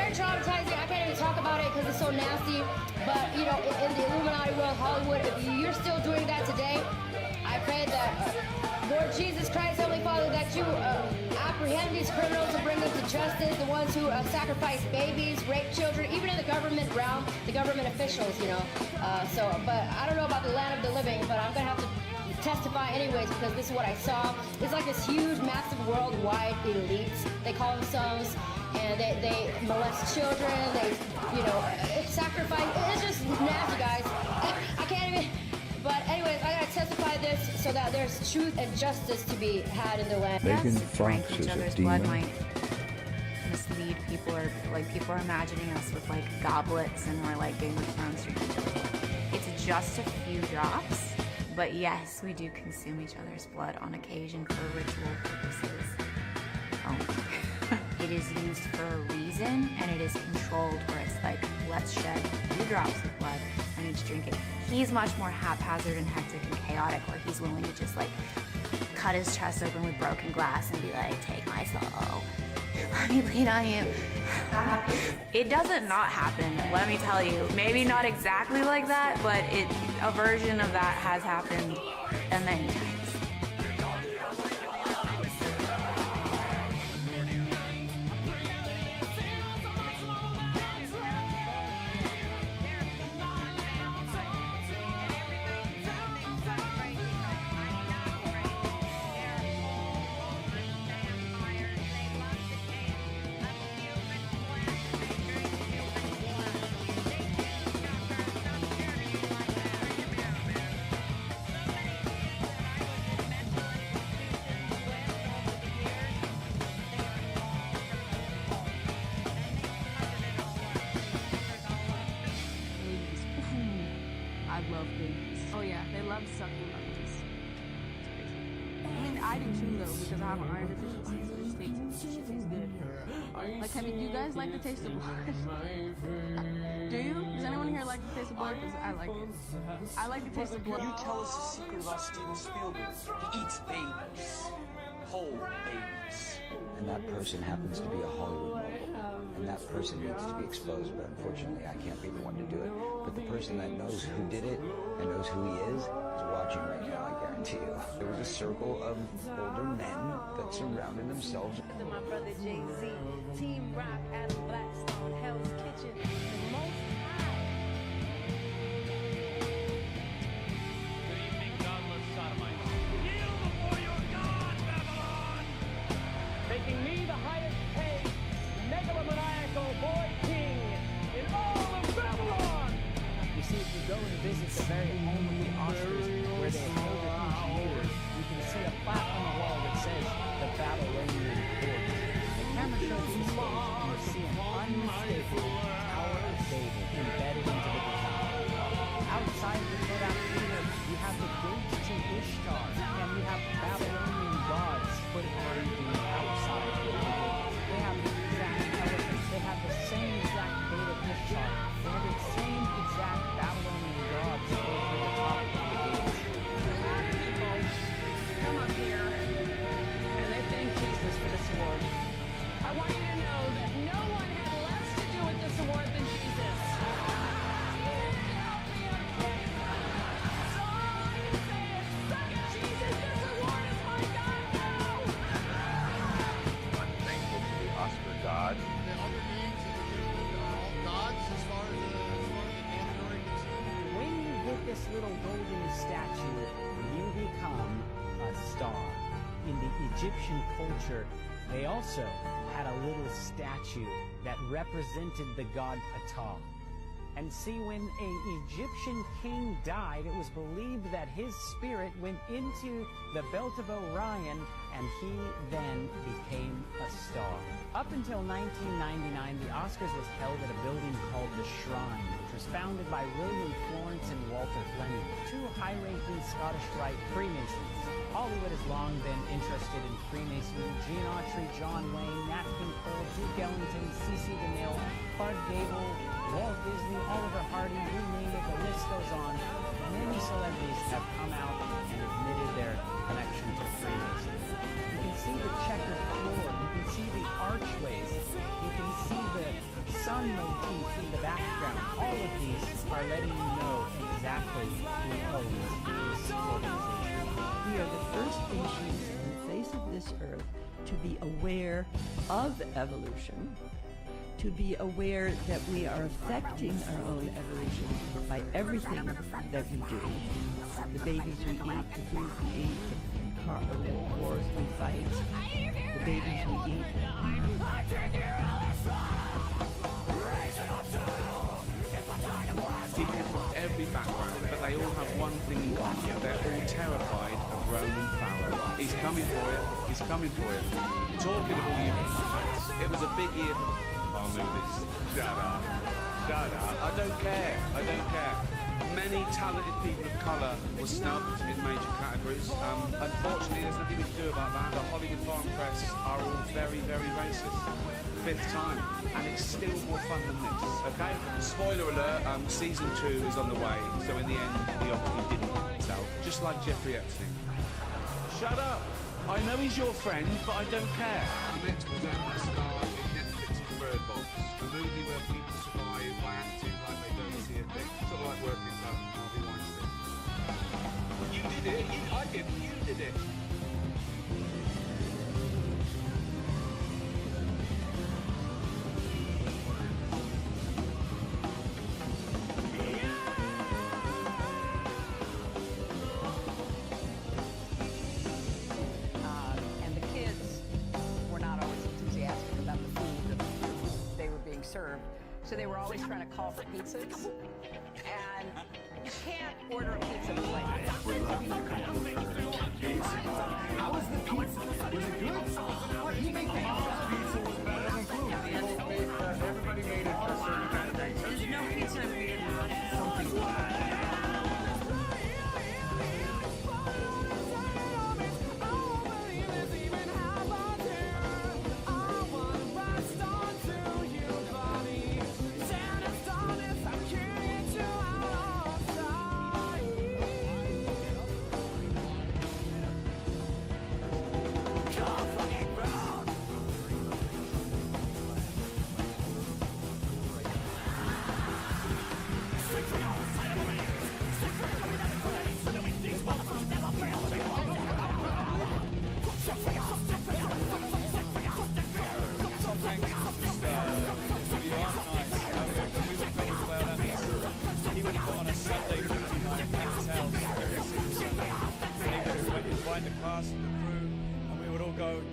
very traumatizing. I can't even talk about it because it's so nasty. But you know, in the Illuminati world, Hollywood, if you're still doing that today, I pray that Lord Jesus Christ, Heavenly Father, that you apprehend these criminals and bring them to justice. The ones who sacrifice babies, rape children, even in the government realm, the government officials, you know. But I don't know about the land of the living, but I'm gonna have to testify anyways because this is what I saw. It's like this huge, massive, worldwide elites. They call themselves, and they molest children. They, you know, sacrifice. It's just nasty, guys. I can't even. But anyways, I gotta testify this so that there's truth and justice to be had in the land. Megan Yes, Fox drank is each a other's demon. blood might mislead people, or like people are imagining us with like goblets and we're like Game of Thrones drinking each other's blood. It's just a few drops, but yes, we do consume each other's blood on occasion for ritual purposes. It is used for a reason, and it is controlled where it's like, let's shed a few drops of blood and each drink it. He's much more haphazard and hectic and chaotic, where he's willing to just like cut his chest open with broken glass and be like, take my soul, let me bleed on you. It doesn't not happen, let me tell you. Maybe not exactly like that, but a version of that has happened many times. I love babies. Oh yeah, they love sucking babies. It's crazy. I mean, I do too though, because I have an iron deficiency, so it just tastes good. Like, do you guys like the taste of blood? Do you? Does anyone here like the taste of blood? Because I like it. I like the taste of blood. You tell us the secret about Steven Spielberg. He eats babies. Whole babies. And that person happens to be a Hollywood mogul. And that person needs to be exposed, but unfortunately I can't be the one to do it. But the person that knows who did it and knows who he is watching right now, I guarantee you. There was a circle of older men that surrounded themselves. My brother Jay-Z, Team Rock, Adam Blackstone, Hell's Kitchen, the Most High. Good evening, godless sodomites. Kneel before your God, Babylon! Making me the highest paid megalomaniacal boy king in all of Babylon! You see, if you go and visit the very home of the Oscars, where they hold it each year, you can see a plaque on the wall that says the Babylonian Court. The camera shows you the stage, and you see an unmistakable Tower of David embedded into the design. Outside the Kodak Theater, you have the gates to Ishtar, and you have Babylonian gods put on the outside of the gates. They have the exact elephants. They have the same exact gate of Ishtar. They have the same exact Babylonian gods over the top of the gates. People come up here and they thank Jesus for this award. I want you to know that no one had less to do with this award than Jesus. I'm thankful to the Oscar God. The other names are all gods as far as the category concerned. When you get this little golden statue, you become a star. In the Egyptian culture, they also had a little statue that represented the god Ptah. And see, when an Egyptian king died, it was believed that his spirit went into the belt of Orion, and he then became a star. Up until 1999, the Oscars was held at a building called the Shrine, which was founded by William Florence and Walter Fleming, two high-ranking Scottish Rite Freemasons. Hollywood has long been interested in Freemasonry. Gene Autry, John Wayne, Nat King Cole, Duke Ellington, C.C. DeMille, Clark Gable, Walt Disney, Oliver Hardy, you name it, the list goes on. Many celebrities have come out and admitted their connection to Freemasonry. You can see the checkered floor, you can see the archways, you can see the drum motif in the background. All of these are letting you know exactly who owns this organization. We are the first species on the face of this earth to be aware of evolution, to be aware that we are affecting our own evolution by everything that we do. The babies we eat, the food we eat, the wars we fight, the babies we eat. People from every background, but they all have one thing in common. They're all terrified of Roman Pharaoh. He's coming for it. He's coming for it. Talking of all you, it was a big year for movies. Shut up. Shut up. I don't care. I don't care. Many talented people of colour were snubbed in major categories. Unfortunately, there's nothing we can do about that. The Hollywood foreign press are all very, very racist. Fifth time, and it's still more fun than this. Okay? Spoiler alert, season 2 is on the way, so in the end, he obviously didn't sell. Just like Jeffrey Epstein. Shut up! I know he's your friend, but I don't care. I'm meant to present my star in Netflix's Bird Box, a movie where people survive by acting like they don't see a thing. Sort of like working class Harvey Weinstein. You did it. I didn't. You did it. And the kids were not always enthusiastic about the food that they were being served. So they were always trying to call for pizzas. And you can't order a pizza plate. How was the pizza? Was it good? He made the pizza was better than food. Everybody made it for a certain kind of thing. There's no pizza if we didn't run it.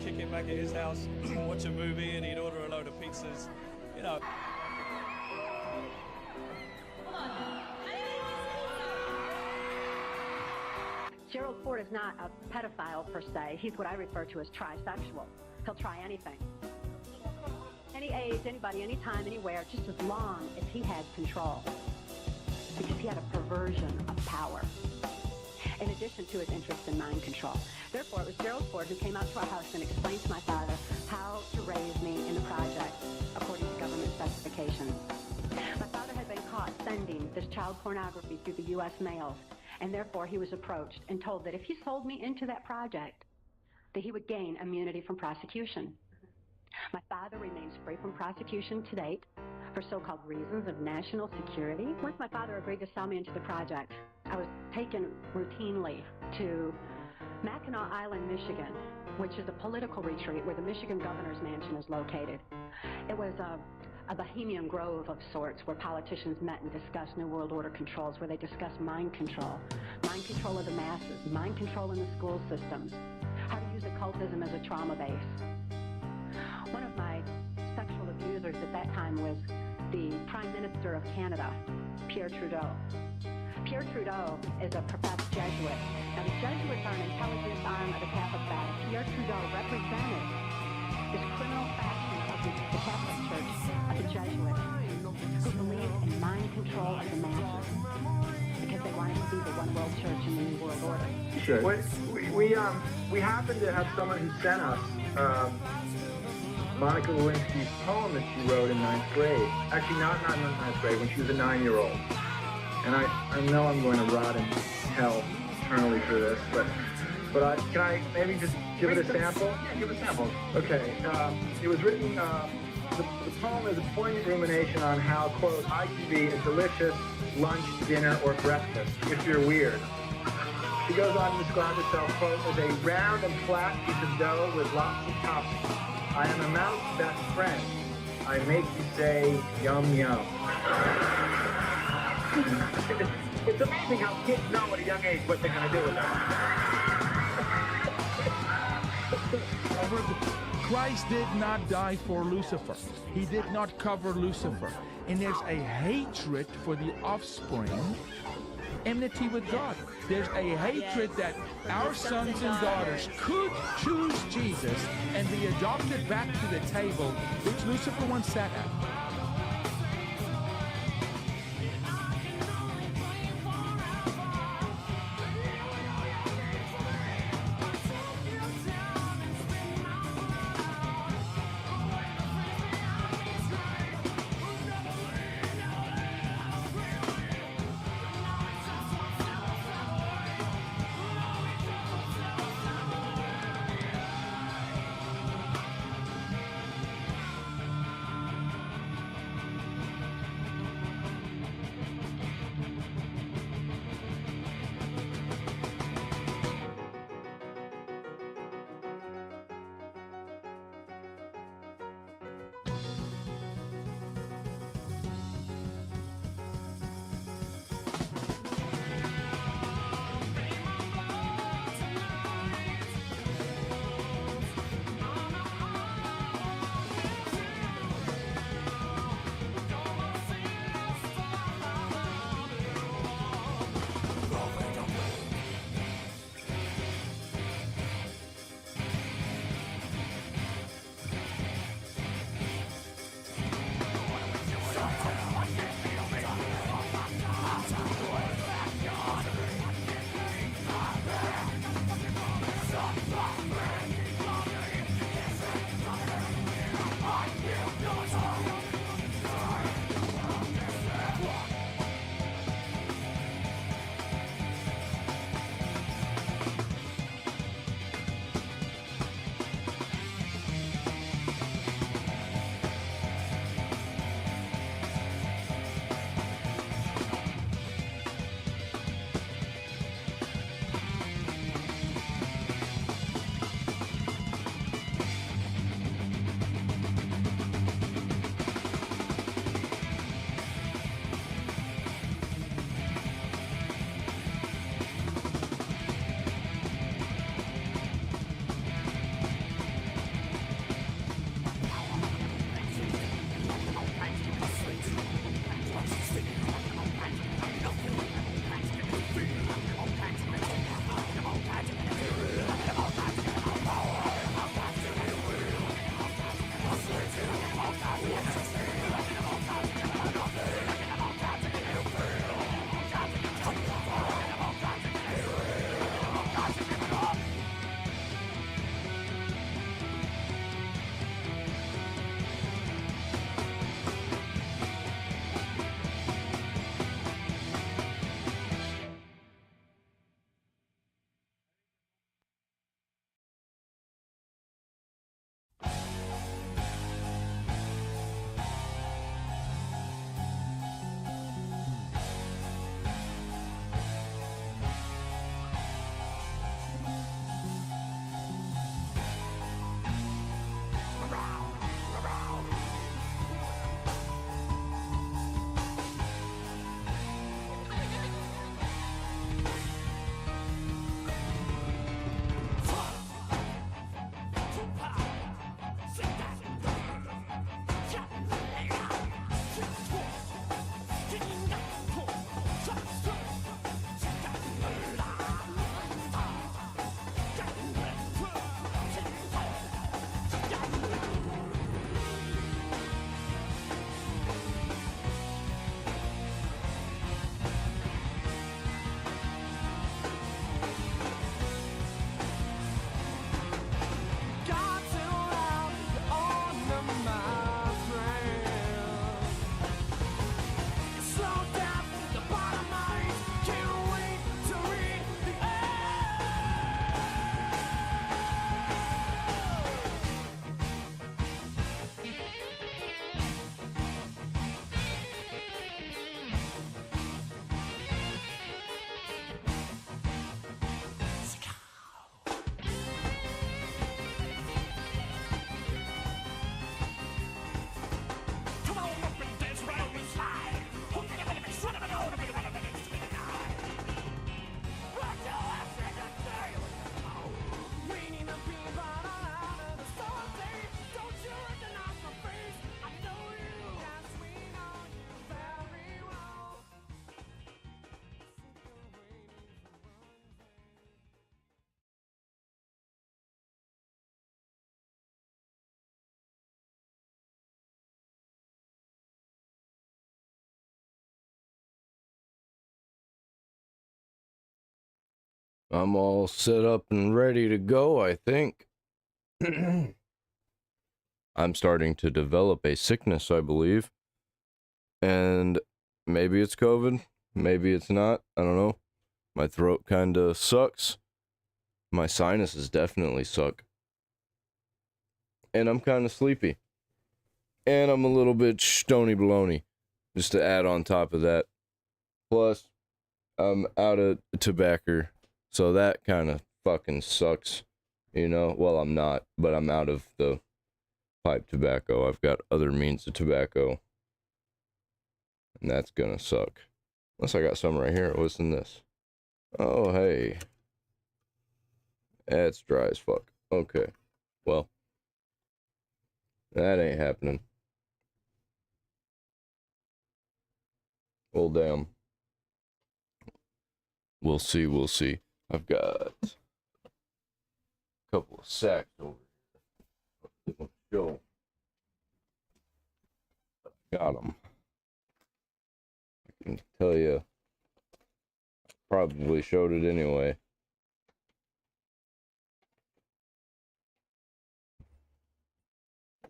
Something back at his house, watch a movie, and he'd order a load of pizzas, you know. Gerald Ford is not a pedophile per se. He's what I refer to as trisexual. He'll try anything. Any age, anybody, anytime, anywhere, just as long as he had control. Because he had a perversion of power, in addition to his interest in mind control. Therefore, it was Gerald Ford who came out to our house and explained to my father how to raise me in the project according to government specifications. My father had been caught sending this child pornography through the U.S. mails, and therefore he was approached and told that if he sold me into that project, that he would gain immunity from prosecution. My father remains free from prosecution to date for so-called reasons of national security. Once my father agreed to sell me into the project, I was taken routinely to Mackinac Island, Michigan, which is a political retreat where the Michigan governor's mansion is located. It was a bohemian grove of sorts where politicians met and discussed New World Order controls, where they discussed mind control of the masses, mind control in the school systems, how to use occultism as a trauma base. One of my sexual abusers at that time was the Prime Minister of Canada, Pierre Trudeau. Pierre Trudeau is a professed Jesuit. Now, the Jesuits are an intelligence arm of the Catholic Church. Pierre Trudeau represented this criminal faction of the Catholic Church, of the Jesuits, who believed in mind control of the masses because they wanted to be the one world church in the New World Order. Sure. We happen to have someone who sent us Monica Lewinsky's poem that she wrote in 9th grade. Actually, not in 9th grade, when she was a 9-year-old. And I know I'm going to rot in hell eternally for this, but can I maybe just give it a sample? Yeah, give a sample. Okay. It was written The poem is a poignant rumination on how, quote, I can be a delicious lunch, dinner, or breakfast if you're weird. She goes on to describe herself, quote, as a round and flat piece of dough with lots of toppings. I am a mouth's best friend. I make you say, yum, yum. It's amazing how kids know at a young age what they're going to do with that. Christ did not die for Lucifer. He did not cover Lucifer. And there's a hatred for the offspring, enmity with God. There's a hatred that our sons and daughters could choose Jesus and be adopted back to the table which Lucifer once sat at. I'm all set up and ready to go, I think. I'm starting to develop a sickness, I believe. And maybe it's COVID, maybe it's not, I don't know. My throat kinda sucks. My sinuses definitely suck. And I'm kinda sleepy. And I'm a little bit stony baloney, just to add on top of that. Plus, I'm out of tobacco, so that kinda fucking sucks. You know, well, I'm not, but I'm out of the pipe tobacco. I've got other means of tobacco. And that's gonna suck. Unless I got some right here. What's in this? Oh, hey. It's dry as fuck. Okay. Well. That ain't happening. Well, damn. We'll see, we'll see. I've got a couple of sacks over here. Go. Got them. I can tell you, I probably showed it anyway.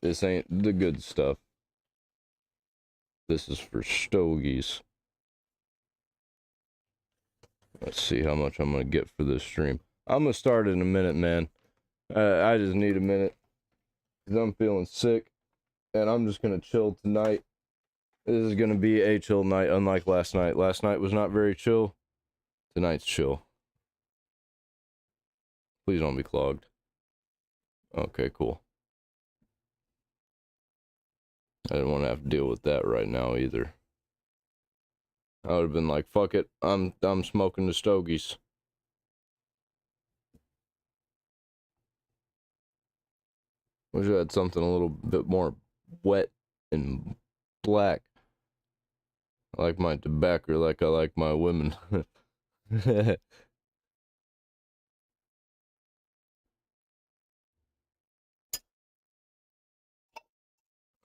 This ain't the good stuff. This is for stogies. Let's see how much I'm gonna get for this stream. I'm gonna start in a minute, man. I just need a minute. Because I'm feeling sick. And I'm just gonna chill tonight. This is gonna be a chill night, unlike last night. Last night was not very chill. Tonight's chill. Please don't be clogged. Okay, cool. I didn't want to have to deal with that right now either. I would have been like, fuck it, I'm smoking the stogies. Wish I had something a little bit more wet and black. I like my tobacco like I like my women.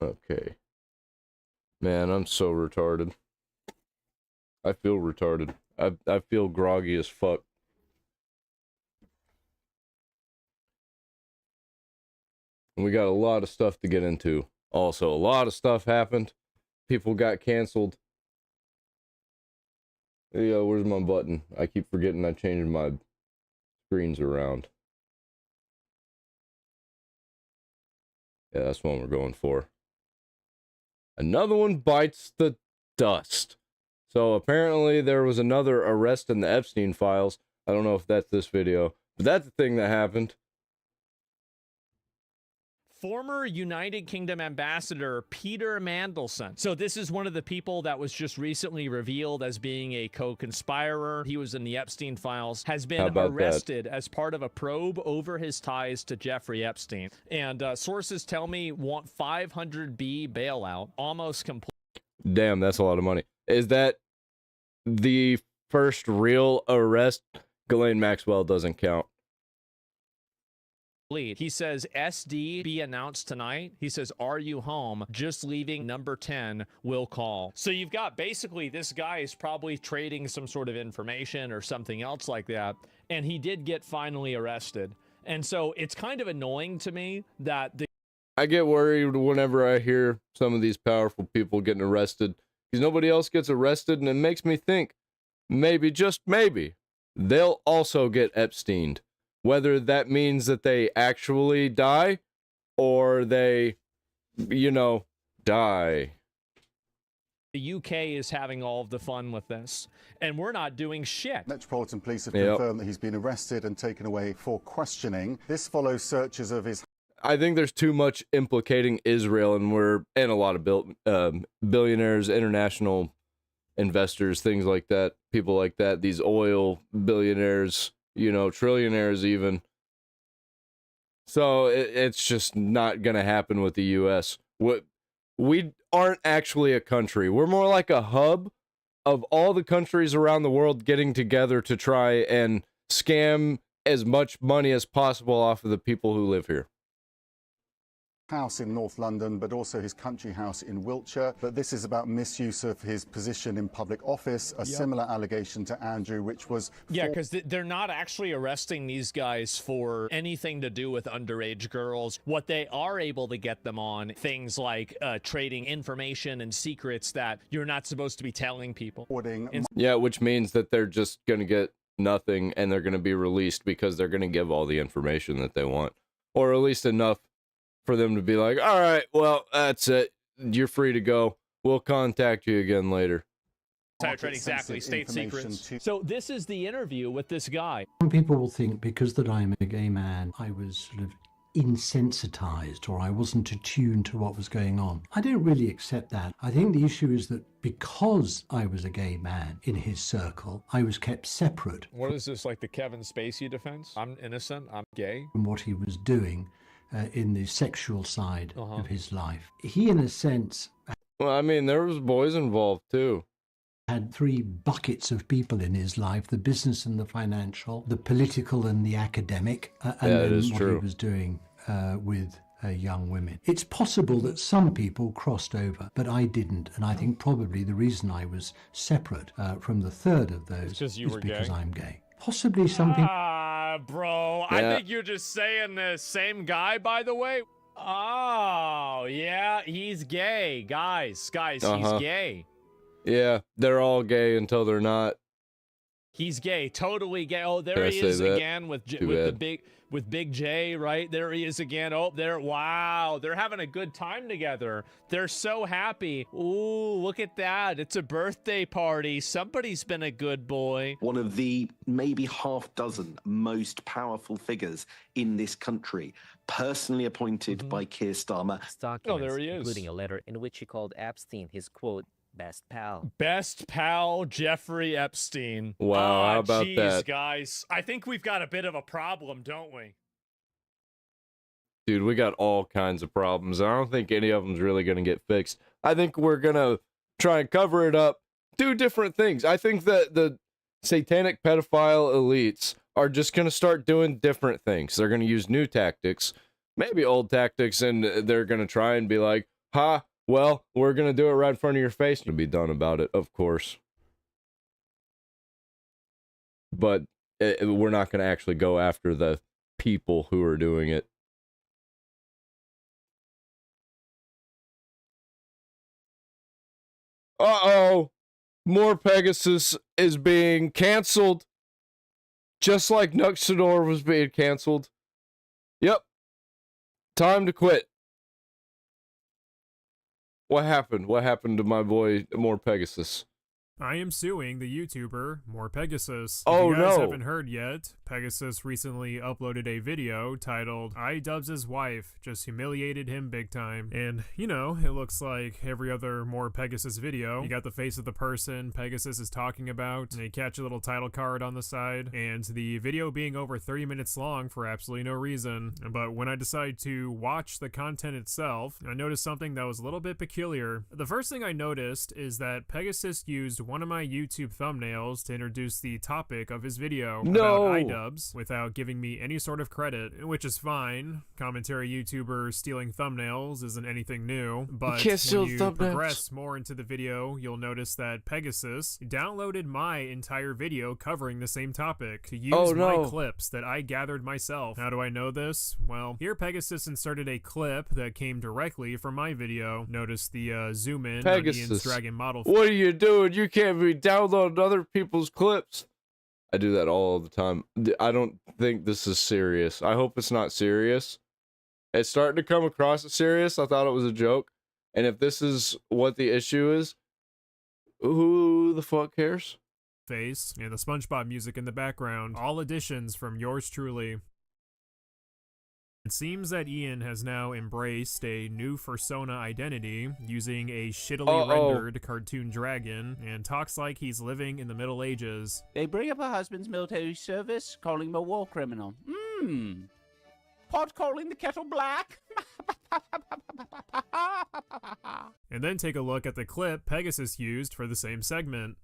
Okay. Man, I'm so retarded. I feel retarded. I feel groggy as fuck. And we got a lot of stuff to get into. Also, a lot of stuff happened. People got canceled. Yeah, where's my button? I keep forgetting I changed my screens around. Yeah, that's what we're going for. Another one bites the dust. So apparently there was another arrest in the Epstein files. I don't know if that's this video, but that's the thing that happened. Former United Kingdom ambassador Peter Mandelson. So this is one of the people that was just recently revealed as being a co-conspirer. He was in the Epstein files, has been arrested as part of a probe over his ties to Jeffrey Epstein. And sources tell me want 500B bailout, almost complete. Damn, that's a lot of money. Is that the first real arrest? Ghislaine Maxwell doesn't count. He says SD be announced tonight. He says, are you home? Just leaving, number 10 will call. So you've got basically this guy is probably trading some sort of information or something else like that. And he did get finally arrested. And so it's kind of annoying to me that I get worried whenever I hear some of these powerful people getting arrested because nobody else gets arrested. And it makes me think maybe, just maybe, they'll also get Epsteined. Whether that means that they actually die or they, you know, die. The UK is having all of the fun with this, and we're not doing shit. Metropolitan Police have confirmed that he's been arrested and taken away for questioning. This follows searches of his... I think there's too much implicating Israel, and a lot of billionaires, international investors, things like that, people like that, these oil billionaires, you know, trillionaires even. So it's just not going to happen with the U.S. We aren't actually a country. We're more like a hub of all the countries around the world getting together to try and scam as much money as possible off of the people who live here. house in North London, but also his country house in Wiltshire. But this is about misuse of his position in public office, a similar allegation to Andrew, which was... Yeah, because they're not actually arresting these guys for anything to do with underage girls. What they are able to get them on, things like trading information and secrets that you're not supposed to be telling people. Yeah, which means that they're just going to get nothing and they're going to be released because they're going to give all the information that they want. Or at least enough for them to be like, all right, well, that's it. You're free to go. We'll contact you again later. Exactly, state secrets. So this is the interview with this guy. Some people will think because that I'm a gay man, I was sort of insensitized or I wasn't attuned to what was going on. I don't really accept that. I think the issue is that because I was a gay man in his circle, I was kept separate. What is this, like the Kevin Spacey defense? I'm innocent, I'm gay? From what he was doing in the sexual side of his life. He, in a sense... Well, I mean, there was boys involved, too. Had three buckets of people in his life, the business and the financial, the political and the academic, and then what he was doing with young women. It's possible that some people crossed over, but I didn't, and I think probably the reason I was separate from the third of those is because I'm gay. Possibly some people... Bro, I think you're just saying the same guy, by the way. Oh, yeah, he's gay. Guys, he's gay. Yeah, they're all gay until they're not. He's gay, totally gay. Oh, there he is again with Big J, right? There he is again. Oh, there. Wow, they're having a good time together. They're so happy. Ooh, look at that. It's a birthday party. Somebody's been a good boy. One of the maybe half dozen most powerful figures in this country, personally appointed by Keir Starmer. Oh, there he is. Including a letter in which he called Epstein his, quote, best pal. Best pal, Jeffrey Epstein. Wow, how about that? Guys, I think we've got a bit of a problem, don't we? Dude, we got all kinds of problems. I don't think any of them's really going to get fixed. I think we're going to try and cover it up, do different things. I think that the satanic pedophile elites are just going to start doing different things. They're going to use new tactics, maybe old tactics, and they're going to try and be like, ha, well, we're going to do it right in front of your face and be done about it, of course. But we're not going to actually go after the people who are doing it. Uh-oh. More Pegasus is being canceled. Just like Nuxador was being canceled. Yep. Time to quit. What happened? What happened to my boy, More Pegasus? I am suing the YouTuber More Pegasus. Oh, if you guys no. haven't heard yet, Pegasus recently uploaded a video titled iDubbbz' wife just humiliated him big time. And, you know, it looks like every other More Pegasus video. You got the face of the person Pegasus is talking about, and you catch a little title card on the side, and the video being over 30 minutes long for absolutely no reason. But when I decided to watch the content itself, I noticed something that was a little bit peculiar. The first thing I noticed is that Pegasus used one of my YouTube thumbnails to introduce the topic of his video about iDubbbz without giving me any sort of credit, which is fine. Commentary YouTubers stealing thumbnails isn't anything new, but when you progress more into the video, you'll notice that Pegasus downloaded my entire video covering the same topic to use my clips that I gathered myself. How do I know this? Well, here Pegasus inserted a clip that came directly from my video. Notice the zoom in on Ian's Dragon model. What are you doing? You can't be downloading other people's clips. I do that all the time. I don't think this is serious. I hope it's not serious. It's starting to come across as serious. I thought it was a joke. And if this is what the issue is, who the fuck cares? Face and the SpongeBob music in the background. All additions from yours truly. It seems that Ian has now embraced a new persona identity, using a shittily rendered cartoon dragon, and talks like he's living in the Middle Ages. They bring up her husband's military service, calling him a war criminal. Pot calling the kettle black? And then take a look at the clip Pegasus used for the same segment.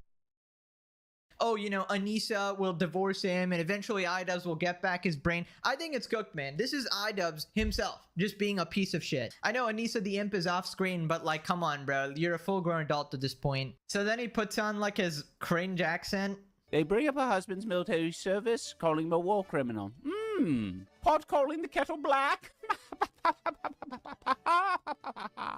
oh, you know, Anissa will divorce him and eventually iDubbbz will get back his brain. I think it's cooked, man. This is iDubbbz himself just being a piece of shit. I know Anissa the imp is off screen, but like, come on, bro. You're a full-grown adult at this point. So then he puts on like his cringe accent. They bring up her husband's military service, calling him a war criminal. Pot calling the kettle black.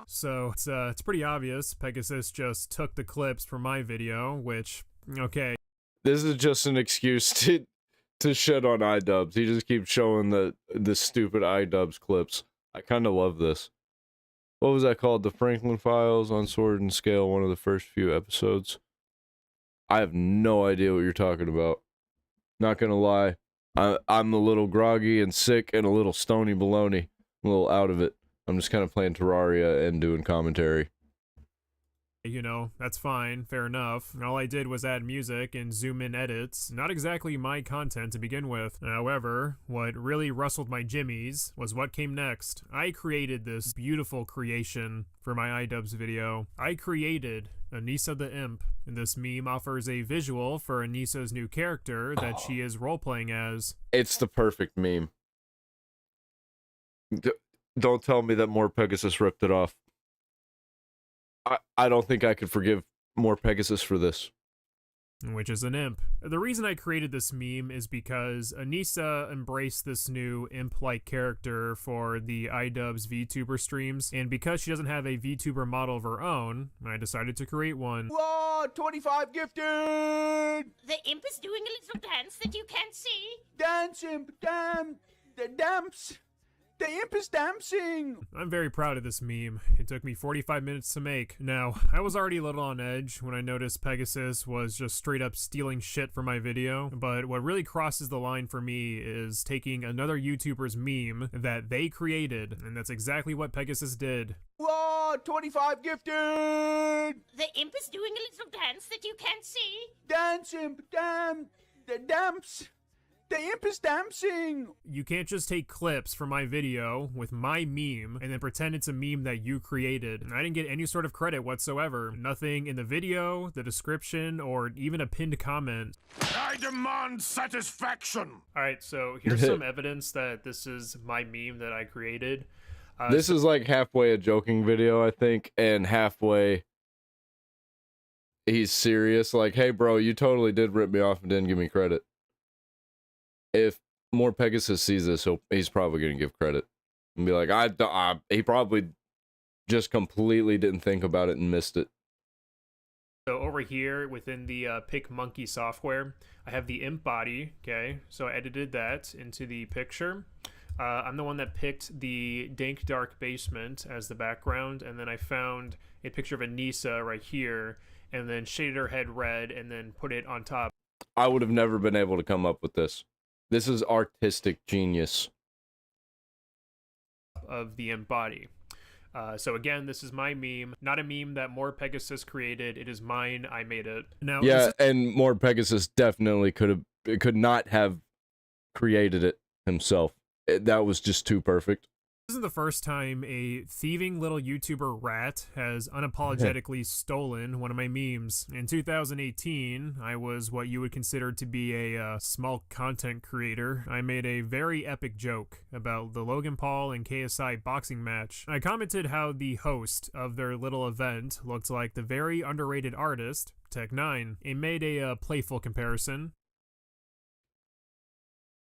So it's pretty obvious Pegasus just took the clips from my video, which, okay. This is just an excuse to shit on iDubbbz. He just keeps showing the stupid iDubbbz clips. I kind of love this. What was that called? The Franklin Files on Sword and Scale, one of the first few episodes. I have no idea what you're talking about. Not gonna lie. I'm a little groggy and sick and a little stony baloney. I'm a little out of it. I'm just kind of playing Terraria and doing commentary. You know, that's fine, fair enough. All I did was add music and zoom in edits. Not exactly my content to begin with. However, what really rustled my jimmies was what came next. I created this beautiful creation for my iDubbbz video. I created Anissa the Imp, and this meme offers a visual for Anissa's new character that she is role-playing as. It's the perfect meme. Don't tell me that More Pegasus ripped it off. I don't think I could forgive More Pegasus for this. Which is an imp. The reason I created this meme is because Anissa embraced this new imp-like character for the iDubbbz VTuber streams, and because she doesn't have a VTuber model of her own, I decided to create one. Whoa, 25 gifted! The imp is doing a little dance that you can't see. Dance, imp, dance. The imp is dancing! I'm very proud of this meme. It took me 45 minutes to make. Now, I was already a little on edge when I noticed Pegasus was just straight up stealing shit from my video, but what really crosses the line for me is taking another YouTuber's meme that they created, and that's exactly what Pegasus did. Whoa, 25 gifted! The imp is doing a little dance that you can't see. Dance, imp, dance. The imp is dancing! You can't just take clips from my video with my meme and then pretend it's a meme that you created. And I didn't get any sort of credit whatsoever. Nothing in the video, the description, or even a pinned comment. I demand satisfaction! Alright, so here's some evidence that this is my meme that I created. This is like halfway a joking video, I think, and halfway he's serious. Like, hey bro, you totally did rip me off and didn't give me credit. If More Pegasus sees this, he's probably going to give credit and be like, he probably just completely didn't think about it and missed it. So over here within the PicMonkey software, I have the imp body, okay? So I edited that into the picture. I'm the one that picked the dank dark basement as the background, and then I found a picture of Anissa right here, and then shaded her head red, and then put it on top. I would have never been able to come up with this. This is artistic genius. Of the imp body. So again, this is my meme, not a meme that More Pegasus created. It is mine. I made it. Now, yeah, and More Pegasus definitely could not have created it himself. That was just too perfect. This isn't the first time a thieving little YouTuber rat has unapologetically stolen one of my memes. In 2018, I was what you would consider to be a small content creator. I made a very epic joke about the Logan Paul and KSI boxing match. I commented how the host of their little event looked like the very underrated artist, Tech9, and made a playful comparison.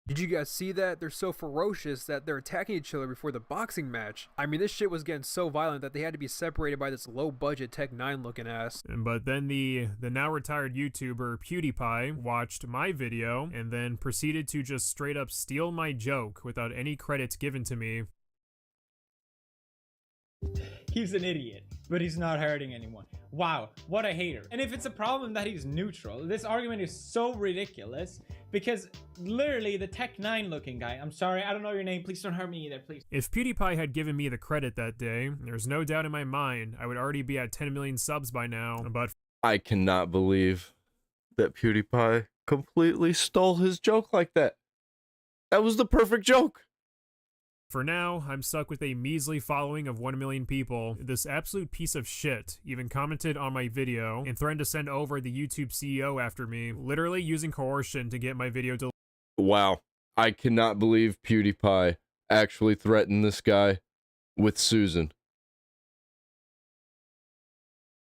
Did you guys see that? They're so ferocious that they're attacking each other before the boxing match. I mean, this shit was getting so violent that they had to be separated by this low-budget Tech9 looking ass. But then the now retired YouTuber PewDiePie watched my video and then proceeded to just straight up steal my joke without any credits given to me. He's an idiot, but he's not hurting anyone. Wow, what a hater. And if it's a problem that he's neutral, this argument is so ridiculous because literally the Tech9 looking guy, I'm sorry, I don't know your name, please don't hurt me either, please. If PewDiePie had given me the credit that day, there's no doubt in my mind I would already be at 10 million subs by now, but I cannot believe that PewDiePie completely stole his joke like that. That was the perfect joke. For now, I'm stuck with a measly following of 1 million people. This absolute piece of shit even commented on my video and threatened to send over the YouTube CEO after me, literally using coercion to get my video deleted. Wow. I cannot believe PewDiePie actually threatened this guy with Susan.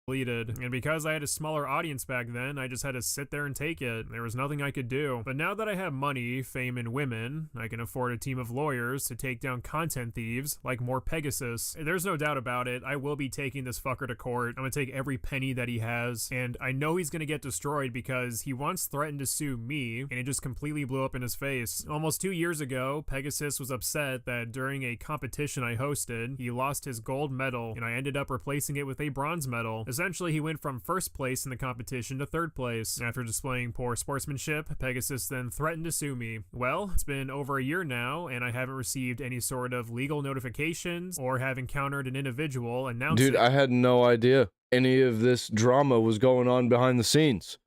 And because I had a smaller audience back then, I just had to sit there and take it. There was nothing I could do. But now that I have money, fame, and women, I can afford a team of lawyers to take down content thieves like more Pegasus. There's no doubt about it, I will be taking this fucker to court. I'm gonna take every penny that he has, and I know he's gonna get destroyed because he once threatened to sue me, and it just completely blew up in his face. Almost 2 years ago, Pegasus was upset that during a competition I hosted, he lost his gold medal, and I ended up replacing it with a bronze medal. Essentially, he went from first place in the competition to third place. After displaying poor sportsmanship, Pegasus then threatened to sue me. Well, it's been over a year now, and I haven't received any sort of legal notifications or have encountered an individual announcing— Dude, I had no idea any of this drama was going on behind the scenes.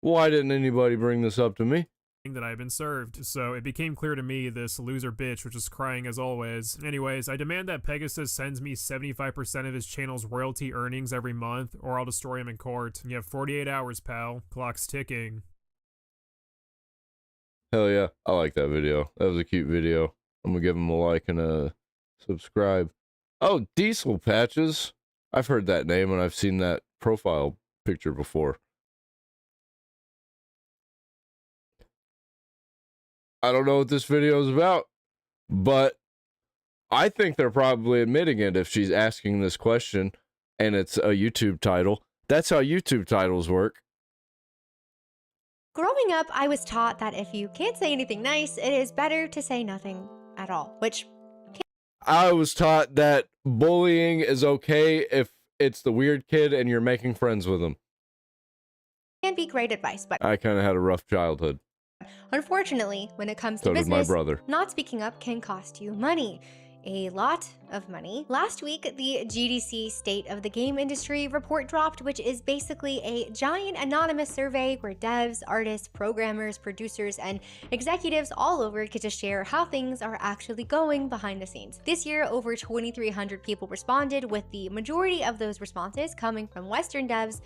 Why didn't anybody bring this up to me? that I had been served. So it became clear to me this loser bitch was just crying as always. Anyways, I demand that Pegasus sends me 75% of his channel's royalty earnings every month, or I'll destroy him in court. You have 48 hours, pal. Clock's ticking. Hell yeah, I like that video. That was a cute video. I'm gonna give him a like and a subscribe. Oh, Diesel Patches. I've heard that name and I've seen that profile picture before. I don't know what this video is about, but I think they're probably admitting it if she's asking this question and it's a YouTube title. That's how YouTube titles work. Growing up, I was taught that if you can't say anything nice, it is better to say nothing at all, which... I was taught that bullying is okay if it's the weird kid and you're making friends with them. Can be great advice, but I kind of had a rough childhood. unfortunately, when it comes to So did my business, brother. not speaking up can cost you money. A lot of money. Last week, the GDC State of the Game Industry report dropped, which is basically a giant anonymous survey where devs, artists, programmers, producers, and executives all over get to share how things are actually going behind the scenes. This year, over 2,300 people responded, with the majority of those responses coming from Western devs,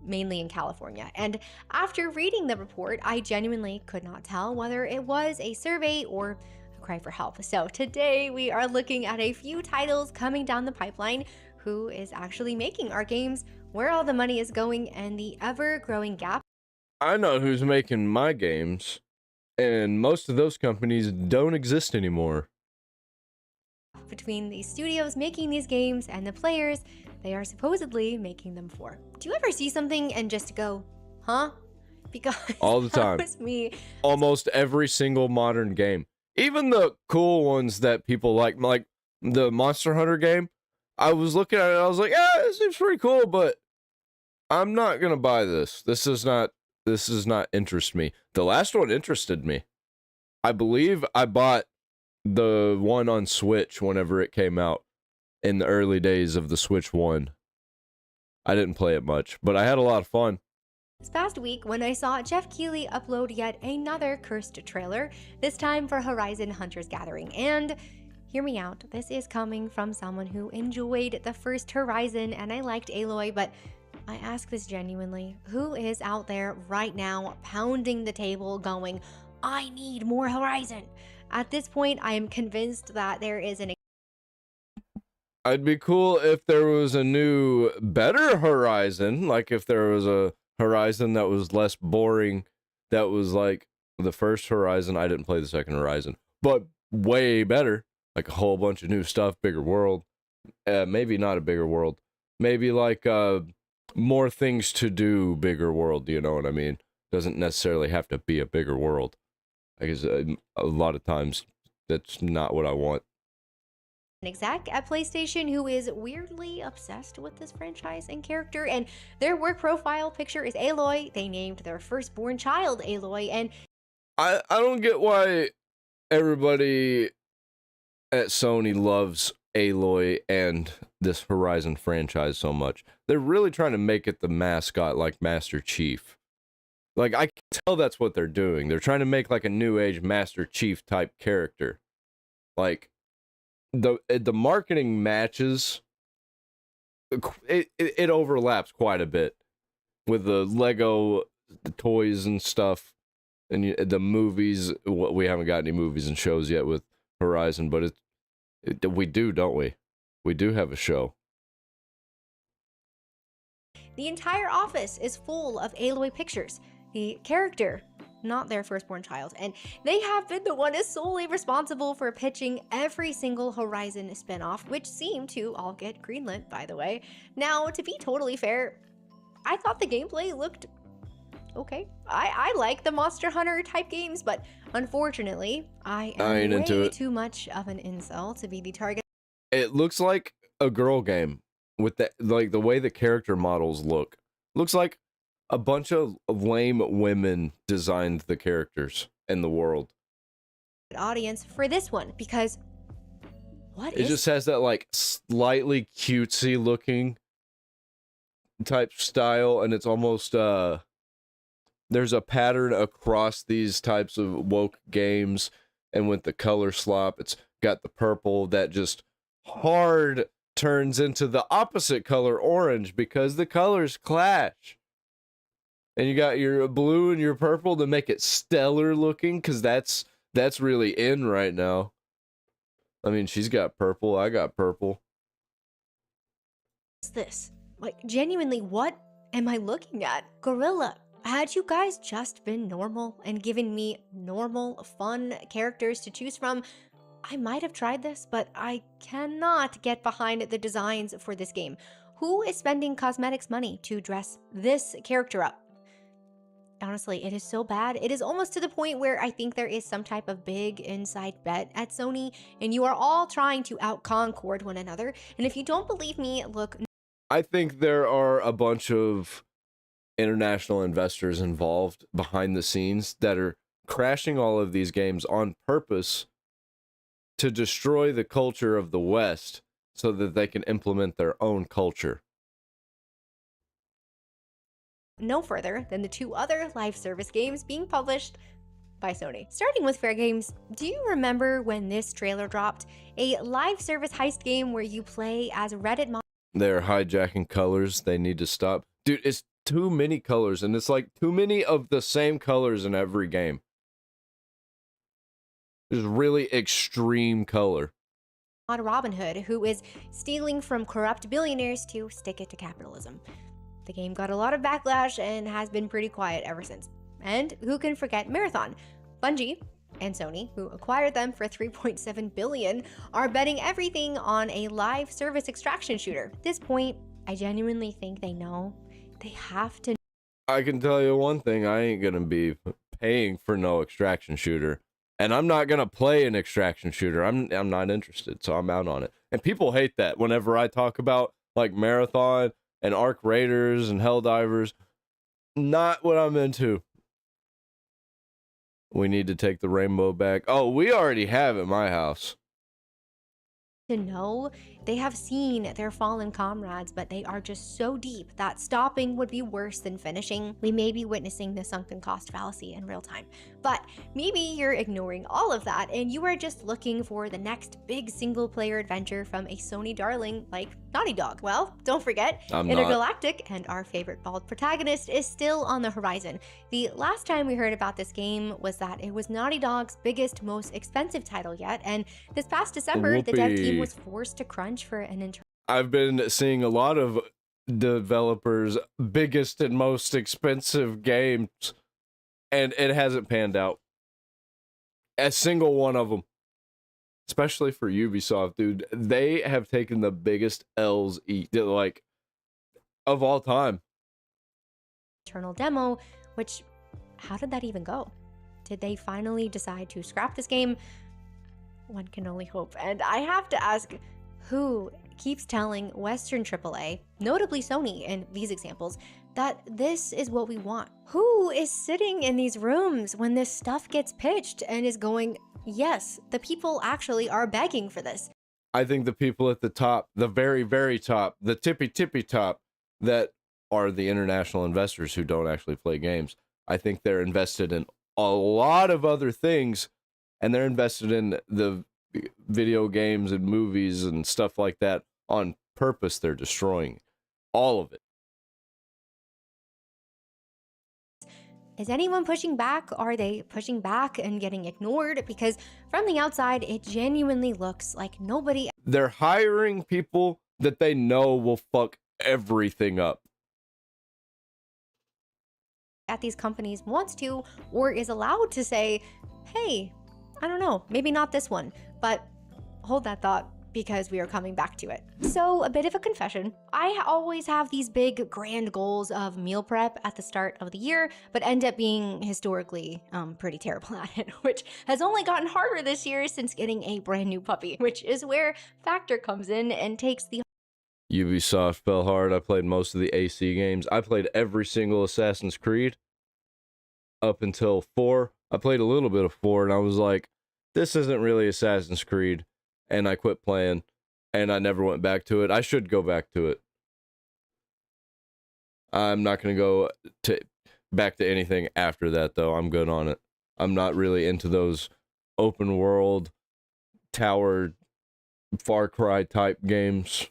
mainly in California. And after reading the report, I genuinely could not tell whether it was a survey or cry for help. So today we are looking at a few titles coming down the pipeline, who is actually making our games, where all the money is going, and the ever-growing gap. I know who's making my games, and most of those companies don't exist anymore. Between the studios making these games and the players they are supposedly making them for. Do you ever see something and just go, huh? Because all the time. That was me. Almost every single modern game. Even the cool ones that people like the Monster Hunter game, I was looking at it and I was like, yeah, this seems pretty cool, but I'm not gonna buy this. This does not interest me. The last one interested me. I believe I bought the one on Switch whenever it came out in the early days of the Switch 1. I didn't play it much, but I had a lot of fun. This past week, when I saw Jeff Keighley upload yet another cursed trailer, this time for Horizon Hunter's Gathering. And hear me out, this is coming from someone who enjoyed the first Horizon and I liked Aloy, but I ask this genuinely, who is out there right now pounding the table going, I need more Horizon? At this point, I am convinced that there is an... I'd be cool if there was a new, better Horizon, like if there was a Horizon that was less boring, that was like the first Horizon. I didn't play the second Horizon, but way better, like a whole bunch of new stuff, bigger world, maybe not a bigger world, maybe like more things to do, bigger world, you know what I mean? Doesn't necessarily have to be a bigger world. I guess a lot of times that's not what I want. An exec at PlayStation who is weirdly obsessed with this franchise and character, and their work profile picture is Aloy. They named their firstborn child Aloy, and I don't get why everybody at Sony loves Aloy and this Horizon franchise so much. They're really trying to make it the mascot like Master Chief. Like, I can tell that's what they're doing. They're trying to make like a new age Master Chief type character. Like the marketing matches. It overlaps quite a bit with the Lego, the toys and stuff, and the movies. We haven't got any movies and shows yet with Horizon, but we do, don't we? We do have a show. The entire office is full of Aloy pictures. The character, not their firstborn child, and they have been the one is solely responsible for pitching every single Horizon spinoff, which seemed to all get greenlit, by the way. Now, to be totally fair, I thought the gameplay looked okay. I like the Monster Hunter type games, but unfortunately, I am way too much of an incel to be the target. It looks like a girl game with the way the character models look. Looks like a bunch of lame women designed the characters in the world. Audience for this one, because it just has that like slightly cutesy looking type style, and it's almost there's a pattern across these types of woke games, and with the color slop, it's got the purple that just hard turns into the opposite color, orange, because the colors clash. And you got your blue and your purple to make it stellar looking, because that's really in right now. I mean, she's got purple, I got purple. What's this? Like, genuinely, what am I looking at? Gorilla, had you guys just been normal and given me normal, fun characters to choose from, I might have tried this, but I cannot get behind the designs for this game. Who is spending cosmetics money to dress this character up? Honestly, it is so bad. It is almost to the point where I think there is some type of big inside bet at Sony, and you are all trying to out-concord one another. And if you don't believe me, look. I think there are a bunch of international investors involved behind the scenes that are crashing all of these games on purpose to destroy the culture of the West so that they can implement their own culture. No further than the two other live service games being published by Sony. Starting with Fair Games, do you remember when this trailer dropped? A live service heist game where you play as Reddit mod. They're hijacking colors. They need to stop. Dude, it's too many colors, and it's like too many of the same colors in every game. There's really extreme color. Robin Hood, who is stealing from corrupt billionaires to stick it to capitalism. The game got a lot of backlash and has been pretty quiet ever since. And who can forget Marathon? Bungie and Sony, who acquired them for $3.7 billion, are betting everything on a live service extraction shooter. At this point, I genuinely think they know. They have to. I can tell you one thing, I ain't gonna be paying for no extraction shooter. And I'm not gonna play an extraction shooter. I'm not interested, so I'm out on it. And people hate that whenever I talk about like Marathon and Arc Raiders and Helldivers. Not what I'm into. We need to take the rainbow back. Oh, we already have at my house. To know they have seen their fallen comrades, but they are just so deep that stopping would be worse than finishing. We may be witnessing the sunken cost fallacy in real time, but maybe you're ignoring all of that and you are just looking for the next big single-player adventure from a Sony darling like Naughty Dog. Well, don't forget, Intergalactic and our favorite bald protagonist is still on the horizon. The last time we heard about this game was that it was Naughty Dog's biggest, most expensive title yet, and this past December, the dev team was forced to crunch for an internal. I've been seeing a lot of developers' biggest and most expensive games, and it hasn't panned out. A single one of them. Especially for Ubisoft, dude. They have taken the biggest L's like of all time. Internal demo, which, how did that even go? Did they finally decide to scrap this game? One can only hope. And I have to ask, who keeps telling Western AAA, notably Sony in these examples, that this is what we want? Who is sitting in these rooms when this stuff gets pitched and is going, yes, the people actually are begging for this? I think the people at the top, the very, very top, the tippy top, that are the international investors who don't actually play games. I think they're invested in a lot of other things, and they're invested in the video games and movies and stuff like that on purpose. They're destroying all of it. Is anyone pushing back? Are they pushing back and getting ignored? Because from the outside, it genuinely looks like nobody. They're hiring people that they know will fuck everything up At these companies wants to or is allowed to say, hey, I don't know, maybe not this one, but hold that thought because we are coming back to it. So a bit of a confession. I always have these big grand goals of meal prep at the start of the year, but end up being historically pretty terrible at it, which has only gotten harder this year since getting a brand new puppy, which is where Factor comes in and takes the Ubisoft fell hard. I played most of the AC games. I played every single Assassin's Creed up until 4. I played a little bit of 4 and I was like, this isn't really Assassin's Creed. And I quit playing and I never went back to it. I should go back to it. I'm not going to go back to anything after that though. I'm good on it. I'm not really into those open world tower Far Cry type games.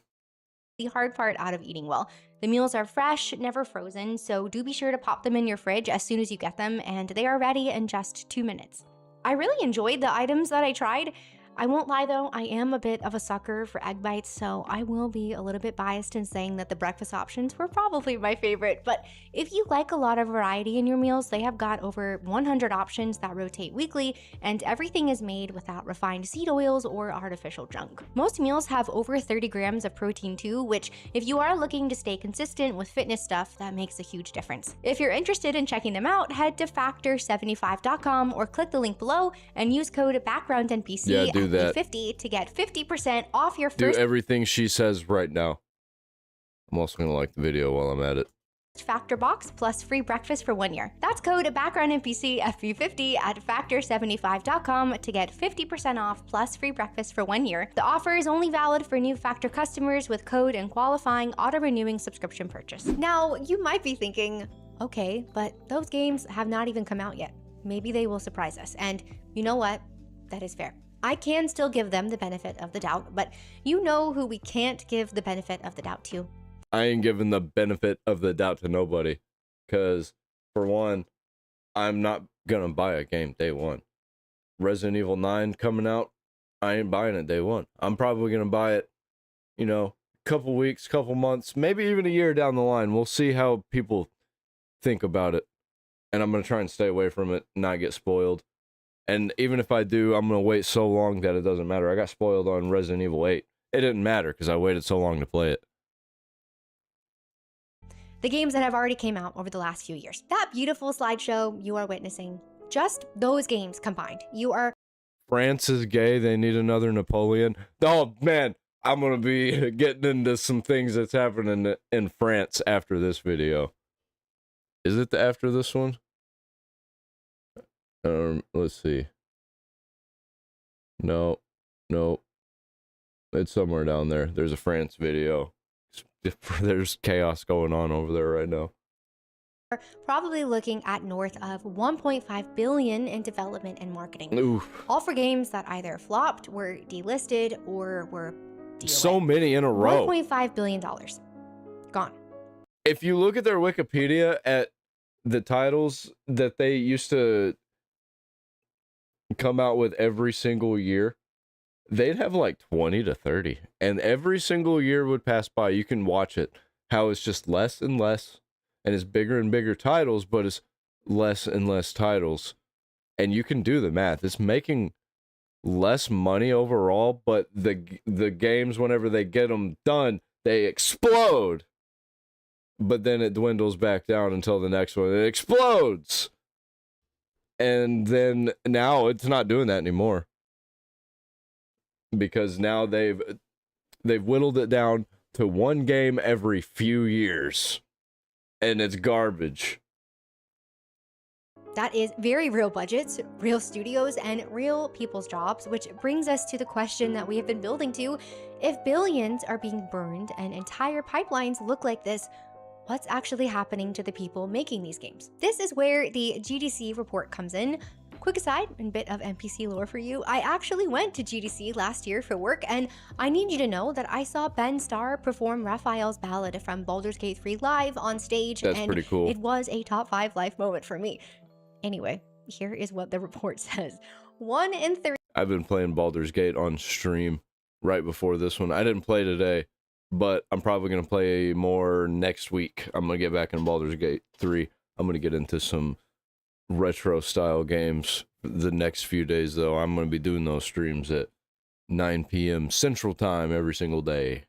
The hard part out of eating well. The meals are fresh, never frozen, so do be sure to pop them in your fridge as soon as you get them, and they are ready in just 2 minutes. I really enjoyed the items that I tried. I won't lie though, I am a bit of a sucker for egg bites, so I will be a little bit biased in saying that the breakfast options were probably my favorite, but if you like a lot of variety in your meals, they have got over 100 options that rotate weekly, and everything is made without refined seed oils or artificial junk. Most meals have over 30 grams of protein too, which if you are looking to stay consistent with fitness stuff, that makes a huge difference. If you're interested in checking them out, head to factor75.com or click the link below and use code BackgroundNPC at that. 50 to get 50% off your Do first everything she says right now. I'm also going to like the video while I'm at it. Factor box plus free breakfast for 1 year. That's code BackgroundNPC FB50 at factor75.com to get 50% off plus free breakfast for 1 year. The offer is only valid for new Factor customers with code and qualifying auto-renewing subscription purchase. Now, you might be thinking, okay, but those games have not even come out yet. Maybe they will surprise us. And you know what? That is fair. I can still give them the benefit of the doubt, but you know who we can't give the benefit of the doubt to. I ain't giving the benefit of the doubt to nobody. Because, for one, I'm not going to buy a game day one. Resident Evil 9 coming out, I ain't buying it day one. I'm probably going to buy it, you know, couple weeks, couple months, maybe even a year down the line. We'll see how people think about it. And I'm going to try and stay away from it, not get spoiled. And even if I do, I'm going to wait so long that it doesn't matter. I got spoiled on Resident Evil 8. It didn't matter because I waited so long to play it. The games that have already came out over the last few years. That beautiful slideshow you are witnessing, just those games combined. You are... France is gay. They need another Napoleon. Oh, man. I'm going to be getting into some things that's happening in France after this video. Is it after this one? Let's see. No. It's somewhere down there. There's a France video. There's chaos going on over there right now. Probably looking at north of 1.5 billion in development and marketing. Oof. All for games that either flopped, were delisted, or were so many in a row. $1.5 billion. Gone. If you look at their Wikipedia at the titles that they used to come out with every single year, they'd have like 20 to 30. And every single year would pass by. You can watch it. How it's just less and less. And it's bigger and bigger titles, but it's less and less titles. And you can do the math. It's making less money overall, but the games, whenever they get them done, they explode. But then it dwindles back down until the next one. It explodes. And then now it's not doing that anymore. Because now they've whittled it down to one game every few years. And it's garbage. That is very real budgets, real studios, and real people's jobs, which brings us to the question that we have been building to. If billions are being burned and entire pipelines look like this, what's actually happening to the people making these games? This is where the GDC report comes in. Quick aside and bit of NPC lore for you, I actually went to GDC last year for work, and I need you to know that I saw Ben Starr perform Raphael's Ballad from Baldur's Gate 3 live on stage. That's and pretty cool. It was a top 5 life moment for me. Anyway, here is what the report says. 1 in 3. I've been playing Baldur's Gate on stream right before this one. I didn't play today, but I'm probably going to play more next week. I'm going to get back in Baldur's Gate 3. I'm going to get into some retro style games the next few days, though. I'm going to be doing those streams at 9 p.m. Central Time every single day.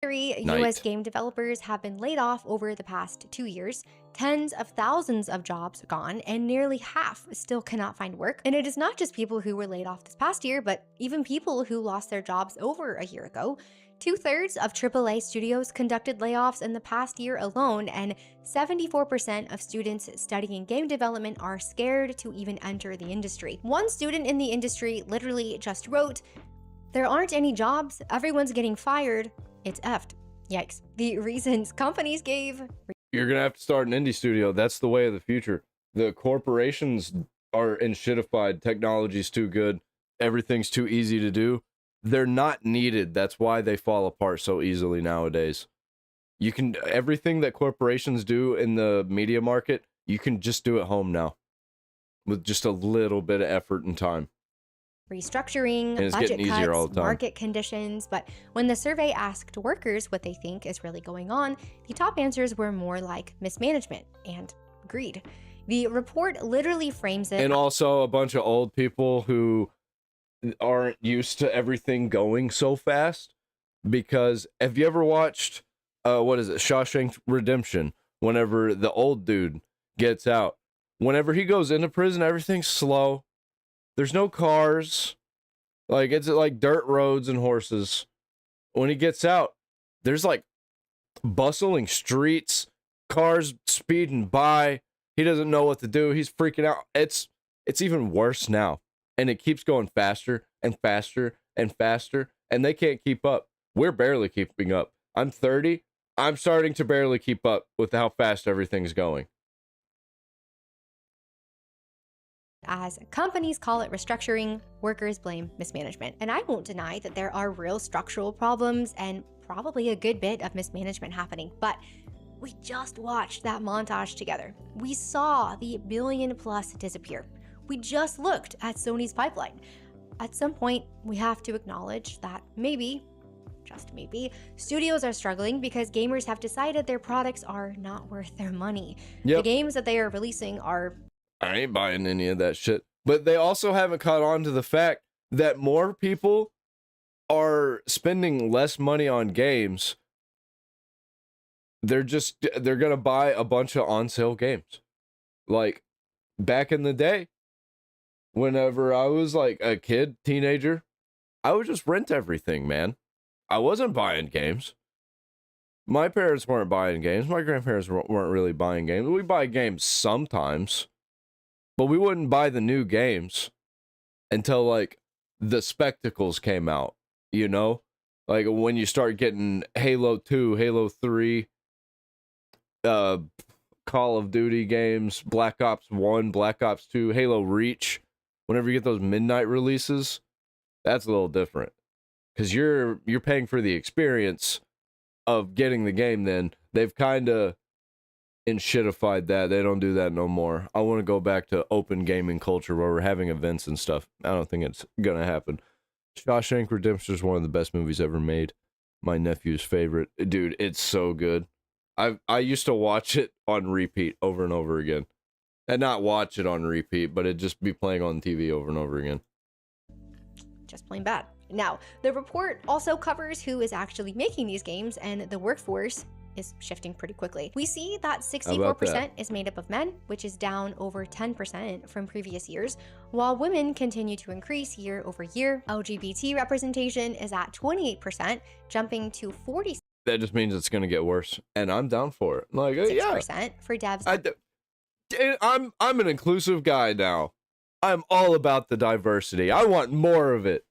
3 Night. US game developers have been laid off over the past 2 years. Tens of thousands of jobs gone, and nearly half still cannot find work. And it is not just people who were laid off this past year, but even people who lost their jobs over a year ago. 2/3 of AAA studios conducted layoffs in the past year alone, and 74% of students studying game development are scared to even enter the industry. One student in the industry literally just wrote, "There aren't any jobs, everyone's getting fired, it's effed." Yikes. The reasons companies gave... You're going to have to start an indie studio. That's the way of the future. The corporations are enshittified. Technology's too good. Everything's too easy to do. They're not needed. That's why they fall apart so easily nowadays. You can, everything that corporations do in the media market, you can just do at home now with just a little bit of effort and time. Restructuring, And it's budget getting easier all cuts, the time. market conditions, but when the survey asked workers what they think is really going on, the top answers were more like mismanagement and greed. The report literally frames it. And also a bunch of old people who aren't used to everything going so fast. Because have you ever watched, what is it, Shawshank Redemption? Whenever the old dude gets out, whenever he goes into prison, everything's slow. There's no cars. Like, it's like dirt roads and horses. When he gets out, there's like bustling streets, cars speeding by. He doesn't know what to do. He's freaking out. It's even worse now. And it keeps going faster and faster and faster. And they can't keep up. We're barely keeping up. I'm 30. I'm starting to barely keep up with how fast everything's going. As companies call it restructuring, workers blame mismanagement. And I won't deny that there are real structural problems and probably a good bit of mismanagement happening, but we just watched that montage together. We saw the $1 billion+ disappear. We just looked at Sony's pipeline. At some point, we have to acknowledge that maybe, just maybe, studios are struggling because gamers have decided their products are not worth their money. Yep. The games that they are releasing are... I ain't buying any of that shit. But they also haven't caught on to the fact that more people are spending less money on games. They're gonna buy a bunch of on-sale games. Like, back in the day, whenever I was like a kid, teenager, I would just rent everything, man. I wasn't buying games. My parents weren't buying games. My grandparents weren't really buying games. We buy games sometimes. But we wouldn't buy the new games until, like, the spectacles came out, you know? Like, when you start getting Halo 2, Halo 3, Call of Duty games, Black Ops 1, Black Ops 2, Halo Reach. Whenever you get those midnight releases, that's a little different. Because you're paying for the experience of getting the game then. They've kind of enshittified that. They don't do that no more. I want to go back to open gaming culture where we're having events and stuff. I don't think it's gonna happen. Shawshank Redemption is one of the best movies ever made. My nephew's favorite. Dude, it's so good. I used to watch it on repeat over and over again. And not watch it on repeat, but it'd just be playing on TV over and over again. just plain bad. Now, the report also covers who is actually making these games, and the workforce is shifting pretty quickly. We see that 64% is made up of men, which is down over 10% from previous years, while women continue to increase year over year. LGBT representation is at 28%, jumping to 46%. That just means it's going to get worse, and I'm down for it. Like, yeah. For devs. I'm an inclusive guy now. I'm all about the diversity. I want more of it.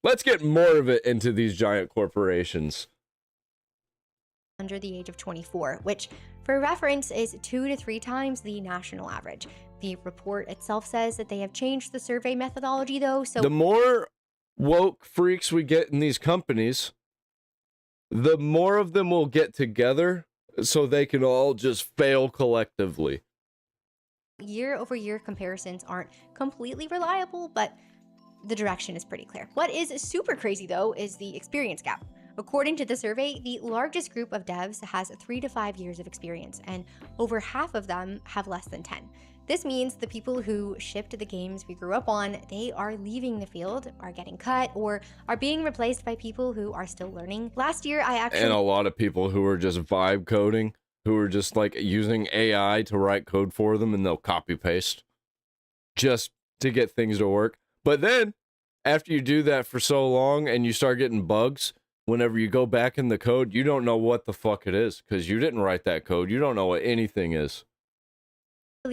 Let's get more of it into these giant corporations. Under the age of 24, which for reference is 2 to 3 times the national average. The report itself says that they have changed the survey methodology though, so the more woke freaks we get in these companies, the more of them will get together so they can all just fail collectively. year-over-year comparisons aren't completely reliable, but the direction is pretty clear. What is super crazy though is the experience gap. According to the survey, the largest group of devs has 3 to 5 years of experience, and over half of them have less than 10. This means the people who shipped the games we grew up on, they are leaving the field, are getting cut, or are being replaced by people who are still learning. Last year, I actually... And a lot of people who are just vibe coding, who are just like using AI to write code for them, and they'll copy paste just to get things to work. But then, after you do that for so long and you start getting bugs, whenever you go back in the code, you don't know what the fuck it is, because you didn't write that code. You don't know what anything is.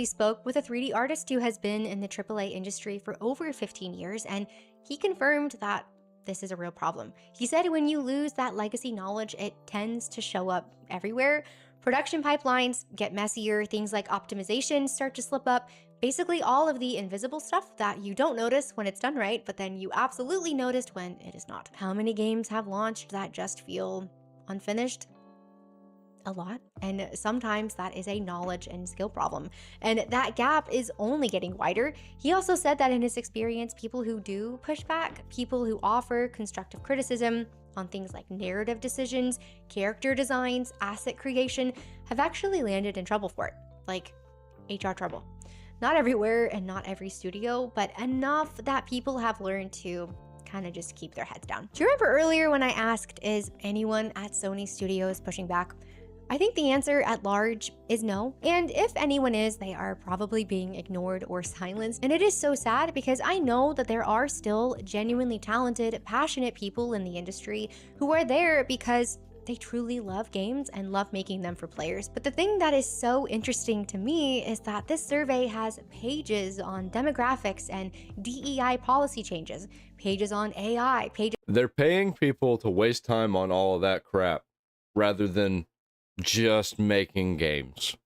spoke with a 3D artist who has been in the AAA industry for over 15 years, and he confirmed that this is a real problem. He said when you lose that legacy knowledge, it tends to show up everywhere. Production pipelines get messier, things like optimization start to slip up, basically all of the invisible stuff that you don't notice when it's done right, but then you absolutely noticed when it is not. How many games have launched that just feel unfinished? A lot, and sometimes that is a knowledge and skill problem, and that gap is only getting wider. He also said that in his experience, people who do push back, people who offer constructive criticism on things like narrative decisions, character designs, asset creation, have actually landed in trouble for it, like HR trouble. Not everywhere and not every studio, but enough that people have learned to kind of just keep their heads down. Do you remember earlier when I asked, is anyone at Sony Studios pushing back? I think the answer at large is no, and if anyone is, they are probably being ignored or silenced. And it is so sad because I know that there are still genuinely talented, passionate people in the industry who are there because they truly love games and love making them for players. But the thing that is so interesting to me is that this survey has pages on demographics and DEI policy changes, pages on AI, pages... They're paying people to waste time on all of that crap rather than just making games.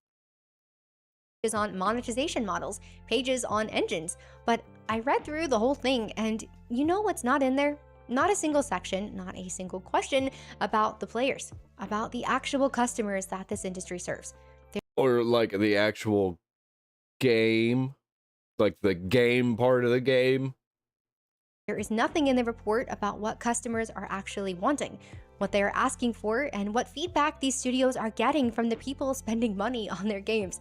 on monetization models, pages on engines. But I read through the whole thing, and you know what's not in there? Not a single section, not a single question about the players, about the actual customers that this industry serves. Or like the actual game, like the game part of the game. There is nothing in the report about what customers are actually wanting, what they are asking for, and what feedback these studios are getting from the people spending money on their games.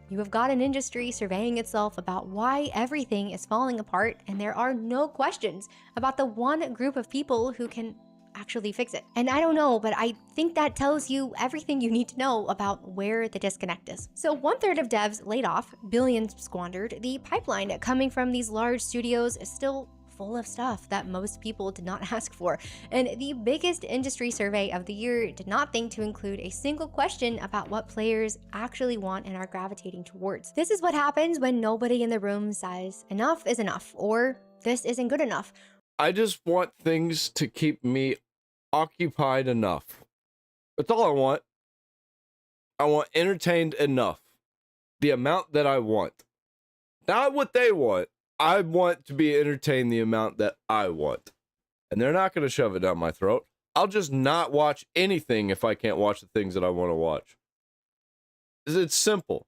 You have got an industry surveying itself about why everything is falling apart, and there are no questions about the one group of people who can actually fix it. And I don't know, but I think that tells you everything you need to know about where the disconnect is. So 1/3 of devs laid off, billions squandered, the pipeline coming from these large studios is still full of stuff that most people did not ask for. And the biggest industry survey of the year did not think to include a single question about what players actually want and are gravitating towards. This is what happens when nobody in the room says enough is enough, or this isn't good enough. I just want things to keep me occupied enough. That's all I want. I want entertained enough. The amount that I want. Not what they want. I want to be entertained the amount that I want. And they're not going to shove it down my throat. I'll just not watch anything if I can't watch the things that I want to watch. It's simple.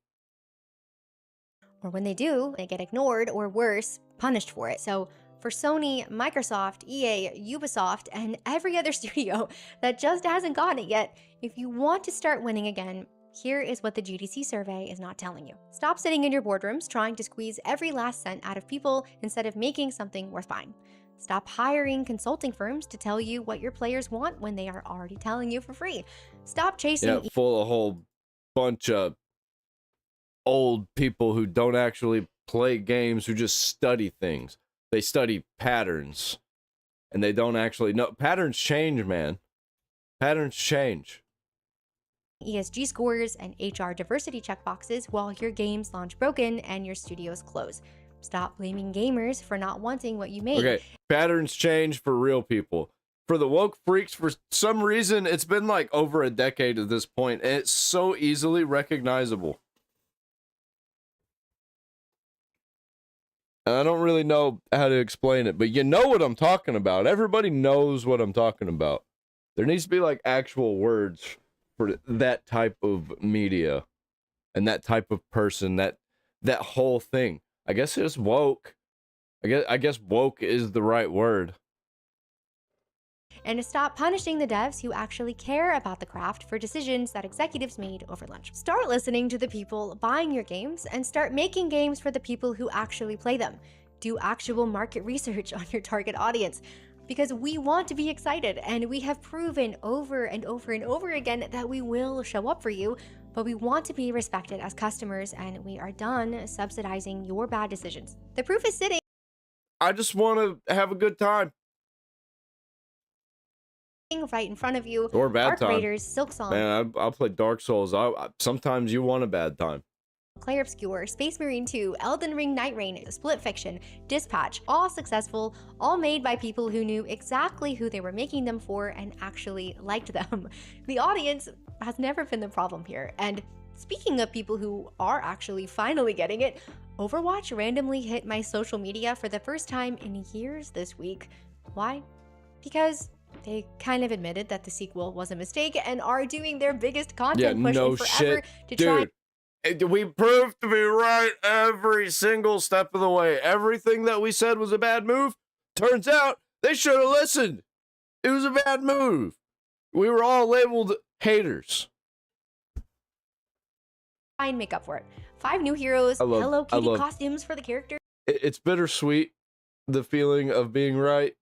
Or when they do, they get ignored or worse, punished for it. So for Sony, Microsoft, EA, Ubisoft, and every other studio that just hasn't gotten it yet, if you want to start winning again, here is what the GDC survey is not telling you. Stop sitting in your boardrooms trying to squeeze every last cent out of people instead of making something worth buying. Stop hiring consulting firms to tell you what your players want when they are already telling you for free. Stop chasing... Yeah, full of a whole bunch of old people who don't actually play games, who just study things. They study patterns, and they don't actually know. Patterns change, man. Patterns change. ESG scores and HR diversity checkboxes while your games launch broken and your studios close. Stop blaming gamers for not wanting what you made. Okay, patterns change for real people. For the woke freaks, for some reason, it's been like over a decade at this point, and it's so easily recognizable. And I don't really know how to explain it, but you know what I'm talking about. Everybody knows what I'm talking about. There needs to be like actual words for that type of media and that type of person, that whole thing. I guess it's woke. I guess woke is the right word. And to stop punishing the devs who actually care about the craft for decisions that executives made over lunch. Start listening to the people buying your games and start making games for the people who actually play them. Do actual market research on your target audience, because we want to be excited, and we have proven over and over and over again that we will show up for you, but we want to be respected as customers, and we are done subsidizing your bad decisions. The proof is sitting. I just want to have a good time. Right in front of you. Or bad Arc time. Raiders, Silksong, Man, I'll play Dark Souls. Sometimes you want a bad time. Clair Obscure, Space Marine 2, Elden Ring Night Rain, Split Fiction, Dispatch, all successful, all made by people who knew exactly who they were making them for and actually liked them. The audience has never been the problem here. And speaking of people who are actually finally getting it, Overwatch randomly hit my social media for the first time in years this week. Why? Because they kind of admitted that the sequel was a mistake and are doing their biggest content push in forever to try. We proved to be right every single step of the way. Everything that we said was a bad move. Turns out they should have listened. It was a bad move. We were all labeled haters. And make up for it. 5 new heroes, Hello Kitty costumes for the characters. It's bittersweet, the feeling of being right.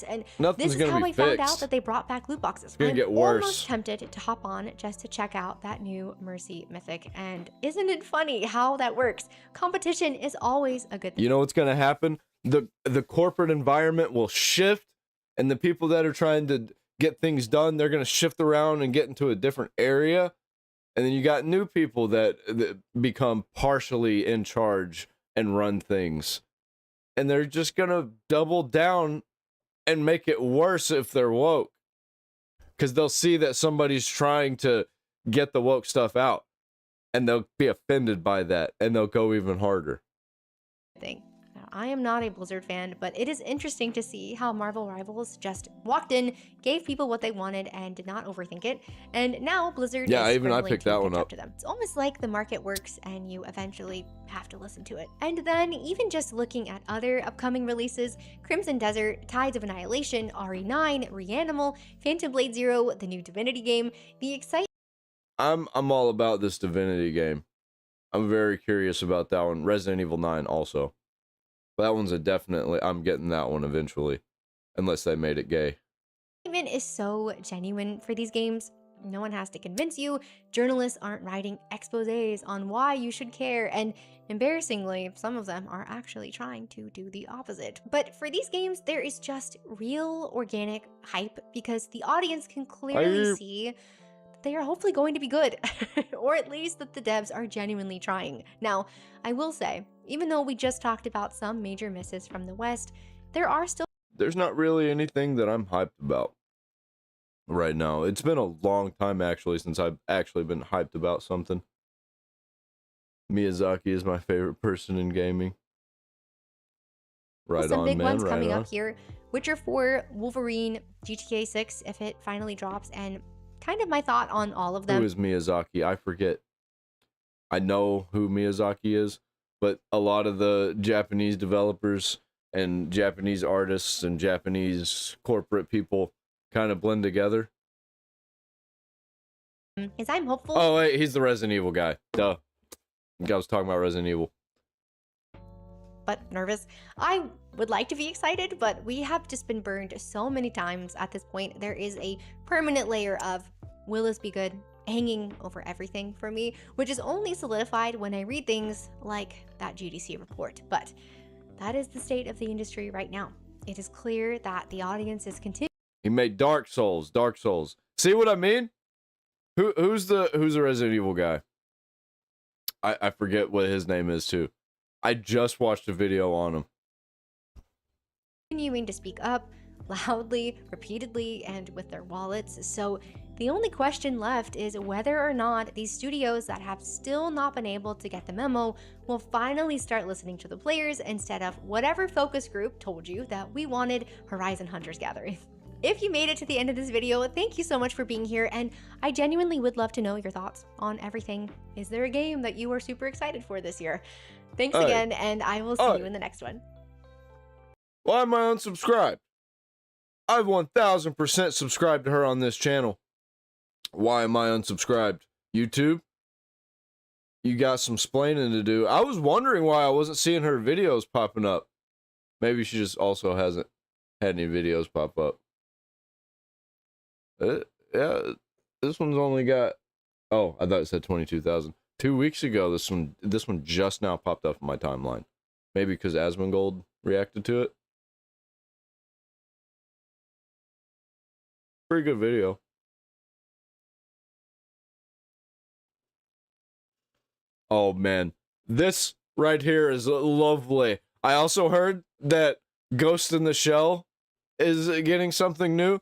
And Nothing's this is how I found out fixed. that they brought back loot boxes. It's gonna I'm get worse. almost tempted to hop on just to check out that new Mercy Mythic. And isn't it funny how that works? Competition is always a good thing. You know what's going to happen? The corporate environment will shift, and the people that are trying to get things done, they're going to shift around and get into a different area. And then you got new people that become partially in charge and run things. And they're just going to double down and make it worse if they're woke. Because they'll see that somebody's trying to get the woke stuff out. And they'll be offended by that. And they'll go even harder. Now, I am not a Blizzard fan, but it is interesting to see how Marvel Rivals just walked in, gave people what they wanted, and did not overthink it. And now Blizzard is I scrambling picked to that catch one up up. to them. It's almost like the market works and you eventually have to listen to it. And then even just looking at other upcoming releases, Crimson Desert, Tides of Annihilation, RE9, Reanimal, Phantom Blade Zero, the new Divinity game, the excitement. I'm all about this Divinity game. I'm very curious about that one. Resident Evil 9 also. But that one's a definitely, I'm getting that one eventually. Unless they made it gay. Excitement is so genuine for these games. No one has to convince you. Journalists aren't writing exposés on why you should care. And embarrassingly, some of them are actually trying to do the opposite. But for these games, there is just real organic hype because the audience can clearly see they are hopefully going to be good, or at least that the devs are genuinely trying. Now, I will say, even though we just talked about some major misses from the West, there are still... There's not really anything that I'm hyped about right now. It's been a long time actually since I've actually been hyped about something. Miyazaki is my favorite person in gaming. Right some on, big man. ones Right coming on. up here. Witcher 4, Wolverine, GTA 6, if it finally drops, and kind of my thought on all of them. Who is Miyazaki? I forget. I know who Miyazaki is, but a lot of the Japanese developers and Japanese artists and Japanese corporate people kind of blend together. Is I'm hopeful. Oh, wait, he's the Resident Evil guy. Duh. I was talking about Resident Evil. But nervous. I would like to be excited, but we have just been burned so many times at this point. There is a permanent layer of will this be good hanging over everything for me, which is only solidified when I read things like that GDC report. But that is the state of the industry right now. It is clear that the audience is continuing. He made Dark Souls. Dark Souls. See what I mean? Who's the Resident Evil guy? I forget what his name is too. I just watched a video on him. Continuing to speak up loudly, repeatedly, and with their wallets. So The only question left is whether or not these studios that have still not been able to get the memo will finally start listening to the players instead of whatever focus group told you that we wanted Horizon Hunters Gathering. If you made it to the end of this video, thank you so much for being here, and I genuinely would love to know your thoughts on everything. Is there a game that you are super excited for this year? Thanks again, and I will see you in the next one. Why am I unsubscribed? I've 1000% subscribed to her on this channel. Why am I unsubscribed? YouTube? You got some splaining to do. I was wondering why I wasn't seeing her videos popping up. Maybe she just also hasn't had any videos pop up. Yeah, this one's only got... Oh, I thought it said 22,000. 2 weeks ago, this one just now popped up on my timeline. Maybe because Asmongold reacted to it. Pretty good video. Oh man, this right here is lovely. I also heard that Ghost in the Shell is getting something new.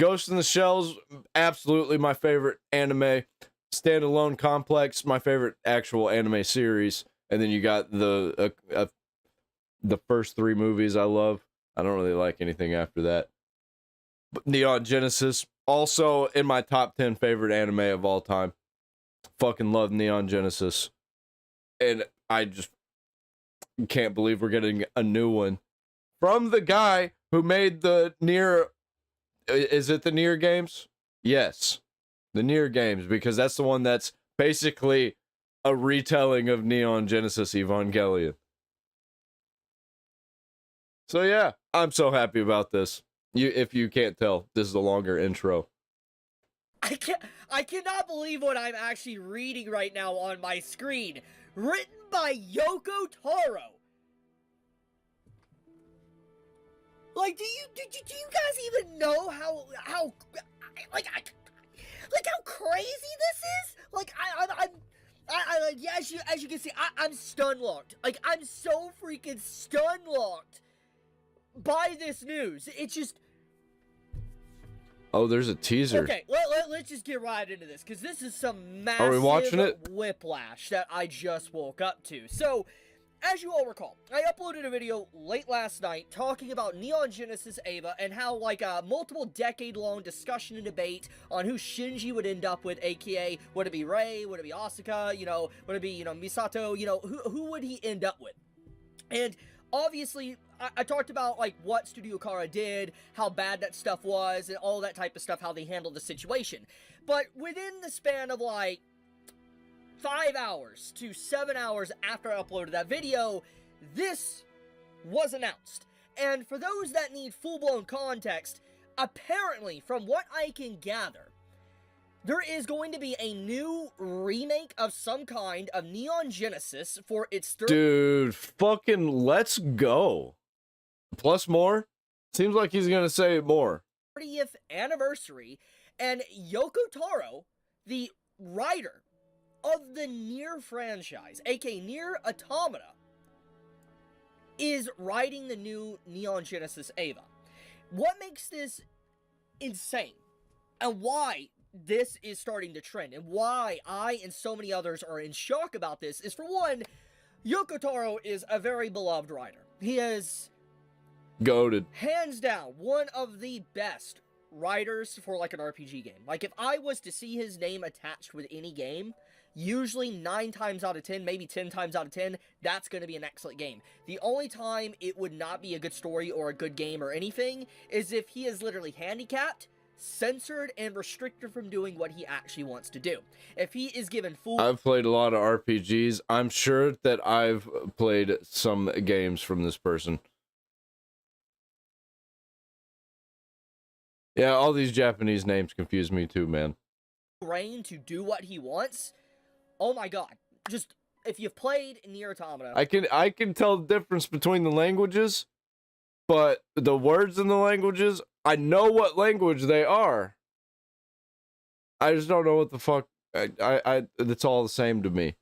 Ghost in the Shell's absolutely my favorite anime standalone complex, my favorite actual anime series. And then you got the first 3 movies I love. I don't really like anything after that. But Neon Genesis, also in my top 10 favorite anime of all time. Fucking love Neon Genesis. And I just can't believe we're getting a new one from the guy who made the Nier. Is it the Nier games? Yes, the Nier games, because that's the one that's basically a retelling of Neon Genesis Evangelion. So yeah, I'm so happy about this. If you can't tell, this is a longer intro. I cannot believe what I'm actually reading right now on my screen. Written by Yoko Taro. Like, do you guys even know how crazy this is? Like, yeah, as you can see, I'm stun locked. Like, I'm so freaking stun locked by this news. It's just. Oh, there's a teaser. Okay, let's just get right into this, because this is some massive Are we watching it? whiplash that I just woke up to. So, as you all recall, I uploaded a video late last night talking about Neon Genesis Eva and how, like, a multiple decade-long discussion and debate on who Shinji would end up with, aka, would it be Rei, would it be Asuka, would it be, Misato, who would he end up with? And obviously, I talked about, like, what Studio Kara did, how bad that stuff was, and all that type of stuff, how they handled the situation. But within the span of, like, 5 hours to 7 hours after I uploaded that video, this was announced. And for those that need full-blown context, apparently, from what I can gather, there is going to be a new remake of some kind of Neon Genesis for its third... Dude, fucking let's go. Plus more? Seems like he's gonna say more. 30th anniversary, and Yoko Taro, the writer of the Nier franchise, aka Nier Automata, is writing the new Neon Genesis Eva. What makes this insane, and why this is starting to trend, and why I and so many others are in shock about this, is, for one, Yoko Taro is a very beloved writer. He is goated, hands down, one of the best writers for, like, an RPG game. Like, if I was to see his name attached with any game, usually 9 times out of 10, maybe 10 times out of 10, that's going to be an excellent game. The only time it would not be a good story or a good game or anything is if he is literally handicapped, censored, and restricted from doing what he actually wants to do. If he is given full... I've played a lot of RPGs. I'm sure that I've played some games from this person. Yeah, all these Japanese names confuse me too, man. ...brain to do what he wants, oh my god. Just, if you've played Nier Automata... I can tell the difference between the languages, but the words in the languages, I know what language they are. I just don't know what the fuck. It's all the same to me.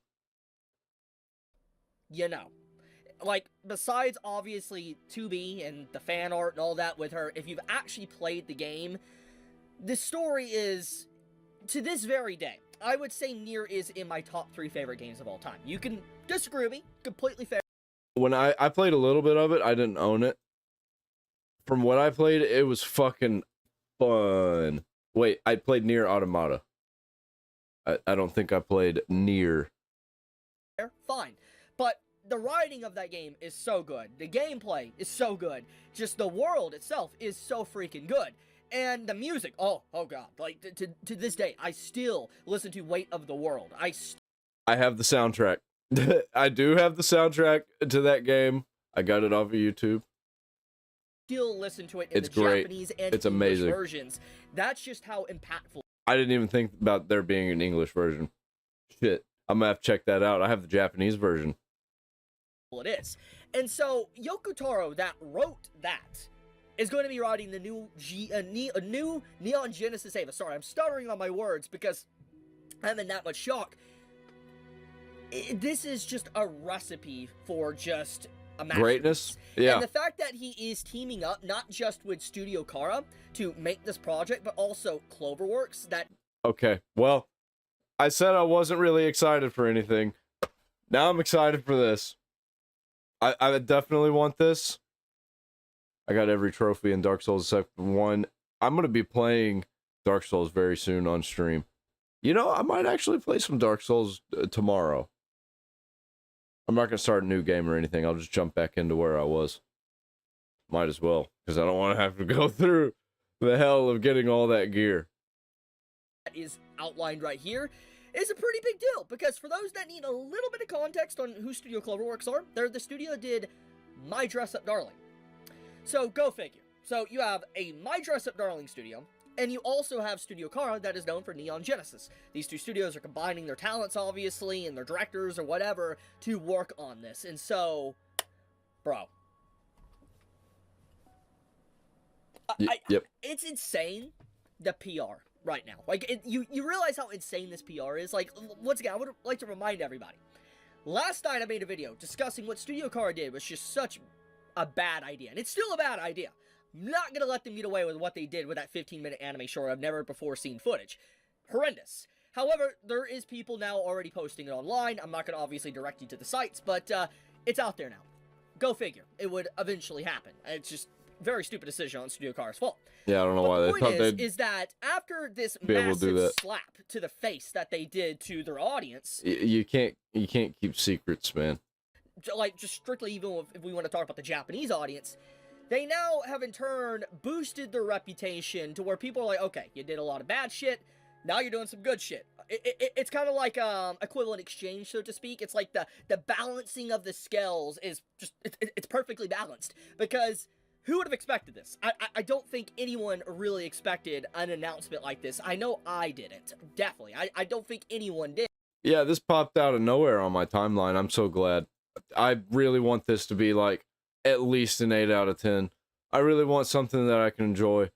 Like, besides obviously 2B and the fan art and all that with her, if you've actually played the game, the story is to this very day, I would say Nier is in my top 3 favorite games of all time. You can disagree with me, completely fair. When I played a little bit of it, I didn't own it. From what I played, it was fucking fun. Wait, I played Nier Automata. I don't think I played Nier. Fine. But the writing of that game is so good. The gameplay is so good. Just the world itself is so freaking good. And the music, oh god. Like, to this day, I still listen to Weight of the World. I have the soundtrack. I do have the soundtrack to that game. I got it off of YouTube. Still listen to it in It's the great. Japanese and It's English amazing. versions. That's just how impactful I didn't even think about there being an English version. Shit. I'm gonna have to check that out. I have the Japanese version. it is. And so Yoko Taro, that wrote that, is going to be writing the new new Neon Genesis Eva. Sorry, I'm stuttering on my words because I'm in that much shock. This is just a recipe for just a masterpiece. Greatness? Yeah. And the fact that he is teaming up not just with Studio Kara to make this project, but also Cloverworks, that... Okay, well, I said I wasn't really excited for anything. Now I'm excited for this. I definitely want this. I got every trophy in Dark Souls except one. I'm going to be playing Dark Souls very soon on stream. You know, I might actually play some Dark Souls tomorrow. I'm not going to start a new game or anything. I'll just jump back into where I was. Might as well, because I don't want to have to go through the hell of getting all that gear. That is outlined right here is a pretty big deal, because for those that need a little bit of context on who Studio Cloverworks are, they're the studio that did My Dress Up Darling. So go figure. So you have a My Dress Up Darling studio, and you also have Studio Kara that is known for Neon Genesis. These two studios are combining their talents, obviously, and their directors or whatever to work on this. And so, bro. Yep. It's insane, the PR right now. Like, you realize how insane this PR is? Like, once again, I would like to remind everybody. Last night I made a video discussing what Studio Kara did was just such a bad idea. And it's still a bad idea. I'm not gonna let them get away with what they did with that 15-minute anime short. I've never before seen footage. Horrendous. However, there is people now already posting it online. I'm not gonna obviously direct you to the sites, but it's out there now. Go figure. It would eventually happen. It's just a very stupid decision on Studio Kara's fault. Yeah, I don't know why they thought they'd is that after this be able to do massive that. slap to the face that they did to their audience, You can't keep secrets, man. like just strictly even if we want to talk about the Japanese audience, they now have in turn boosted their reputation to where people are like, okay, you did a lot of bad shit, now you're doing some good shit. It's kind of like equivalent exchange, so to speak. It's like the balancing of the scales is just it's perfectly balanced, because who would have expected this? I don't think anyone really expected an announcement like this. I know I didn't, definitely. I don't think anyone did. Yeah, this popped out of nowhere on my timeline. I'm so glad. I really want this to be like at least an 8 out of 10. I really want something that I can enjoy.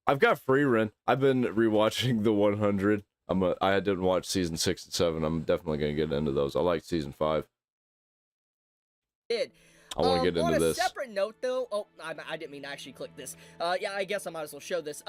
I've got free rent. I've been rewatching the 100. I didn't watch season 6 and 7. I'm definitely gonna get into those. I like season 5. I want to get into this. On a separate note, though, I didn't mean to actually click this. Yeah, I guess I might as well show this.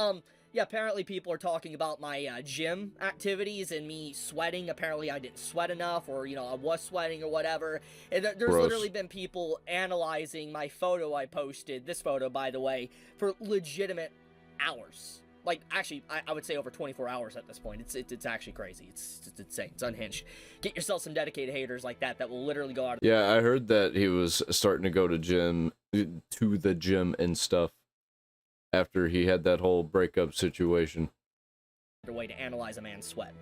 Yeah, apparently people are talking about my gym activities and me sweating. Apparently I didn't sweat enough, or, you know, I was sweating or whatever. And there's Gross. literally been people analyzing my photo I posted, this photo, by the way, for legitimate hours. Like, actually, I would say over 24 hours at this point. It's actually crazy. It's insane. It's unhinged. Get yourself some dedicated haters like that will literally go out. Yeah, I heard that he was starting to go to the gym and stuff after he had that whole breakup situation. Way to analyze a man's sweat.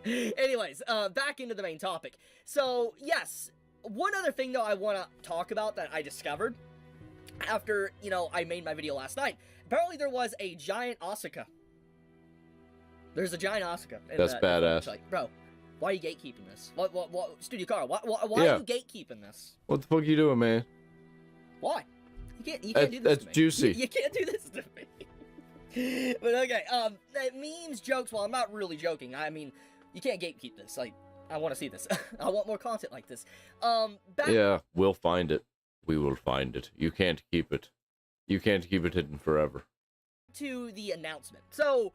Anyways, back into the main topic. So, yes, one other thing, though, I want to talk about that I discovered after, you know, I made my video last night. Apparently there was a giant Asuka. There's a giant Asuka. That's badass. Like, bro, why are you gatekeeping this? What Studio Kara, why are you gatekeeping this? What the fuck are you doing, man? Why? You can't do this to me. That's juicy. You can't do this to me. But okay, memes, jokes, well, I'm not really joking. I mean, you can't gatekeep this. Like, I want to see this. I want more content like this. Yeah, we'll find it. We will find it. You can't keep it. You can't keep it hidden forever. To the announcement. So,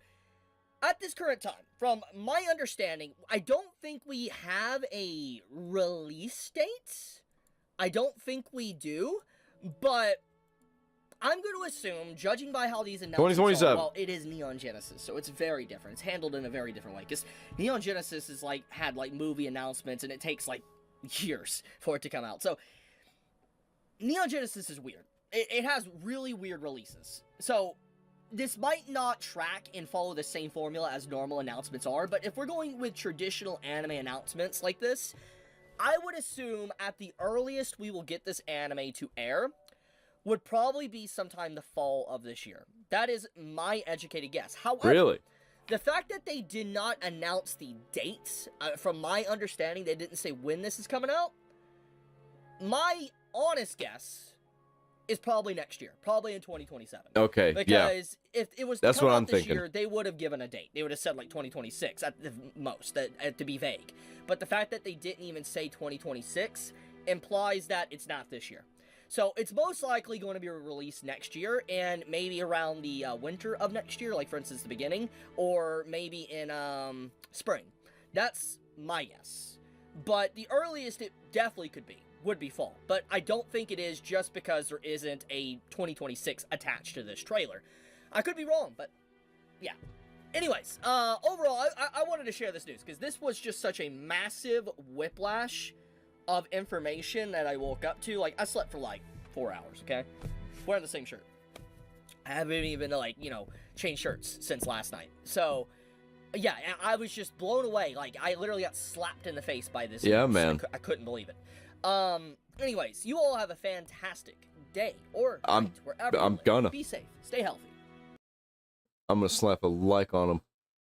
at this current time, from my understanding, I don't think we have a release date. I don't think we do, but I'm going to assume, judging by how these announcements 2027. are, well, it is Neon Genesis, so it's very different. It's handled in a very different way, because Neon Genesis is like, had like movie announcements, and it takes like years for it to come out. So, Neon Genesis is weird. It has really weird releases. So, this might not track and follow the same formula as normal announcements are, but if we're going with traditional anime announcements like this, I would assume at the earliest we will get this anime to air would probably be sometime the fall of this year. That is my educated guess. However, Really? the fact that they did not announce the dates, from my understanding, they didn't say when this is coming out, my honest guess is probably next year, probably in 2027. Okay, yeah. Because if it was That's to come what out I'm this thinking. year, they would have given a date. They would have said like 2026 at the most, to be vague. But the fact that they didn't even say 2026 implies that it's not this year. So it's most likely going to be released next year, and maybe around the winter of next year, like for instance the beginning, or maybe in spring. That's my guess. But the earliest it definitely would be fall. But I don't think it is, just because there isn't a 2026 attached to this trailer. I could be wrong, but yeah. Anyways, overall, I wanted to share this news, because this was just such a massive whiplash of information that I woke up to. Like, I slept for like 4 hours, okay? Wearing the same shirt. I haven't even, like, you know, changed shirts since last night. So, yeah, I was just blown away. Like, I literally got slapped in the face by this Yeah, news. man. I couldn't believe it. Anyways, you all have a fantastic day, or I'm night, wherever you I'm live. gonna. Be safe. Stay healthy. I'm gonna slap a like on him,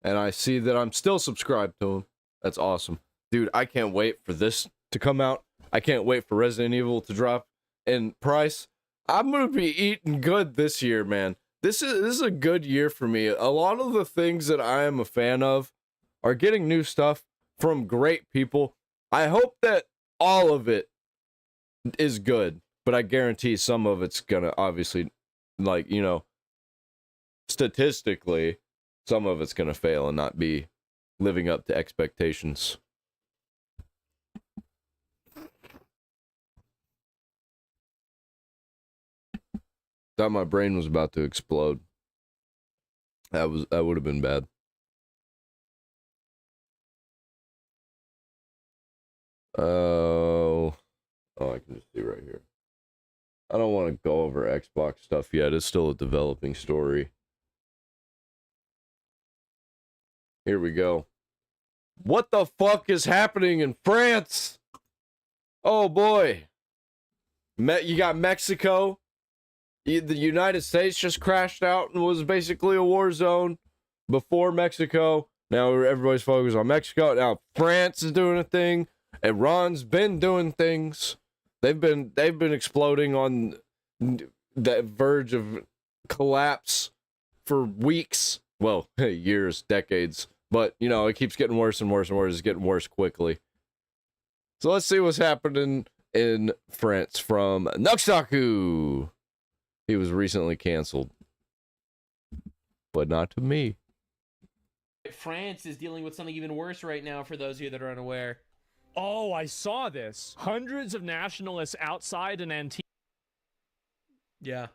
and I see that I'm still subscribed to him. That's awesome, dude. I can't wait for this to come out. I can't wait for Resident Evil to drop in price. I'm gonna be eating good this year, man. This is a good year for me. A lot of the things that I am a fan of are getting new stuff from great people. I hope that all of it is good, but I guarantee some of it's gonna, obviously, like, you know, statistically, some of it's gonna fail and not be living up to expectations. Thought my brain was about to explode. That would have been bad. Oh, I can just see right here. I don't want to go over Xbox stuff yet. It's still a developing story. Here we go. What the fuck is happening in France? Oh boy. You got Mexico. The United States just crashed out and was basically a war zone before Mexico. Now everybody's focused on Mexico. Now France is doing a thing. Iran's been doing things. They've been exploding on the verge of collapse for weeks. Well, years, decades. But, you know, it keeps getting worse and worse and worse. It's getting worse quickly. So let's see what's happening in France from Nuxtaku. He was recently canceled. But not to me. France is dealing with something even worse right now, for those of you that are unaware. Oh, I saw this. Hundreds of nationalists outside an Antifa. Yeah.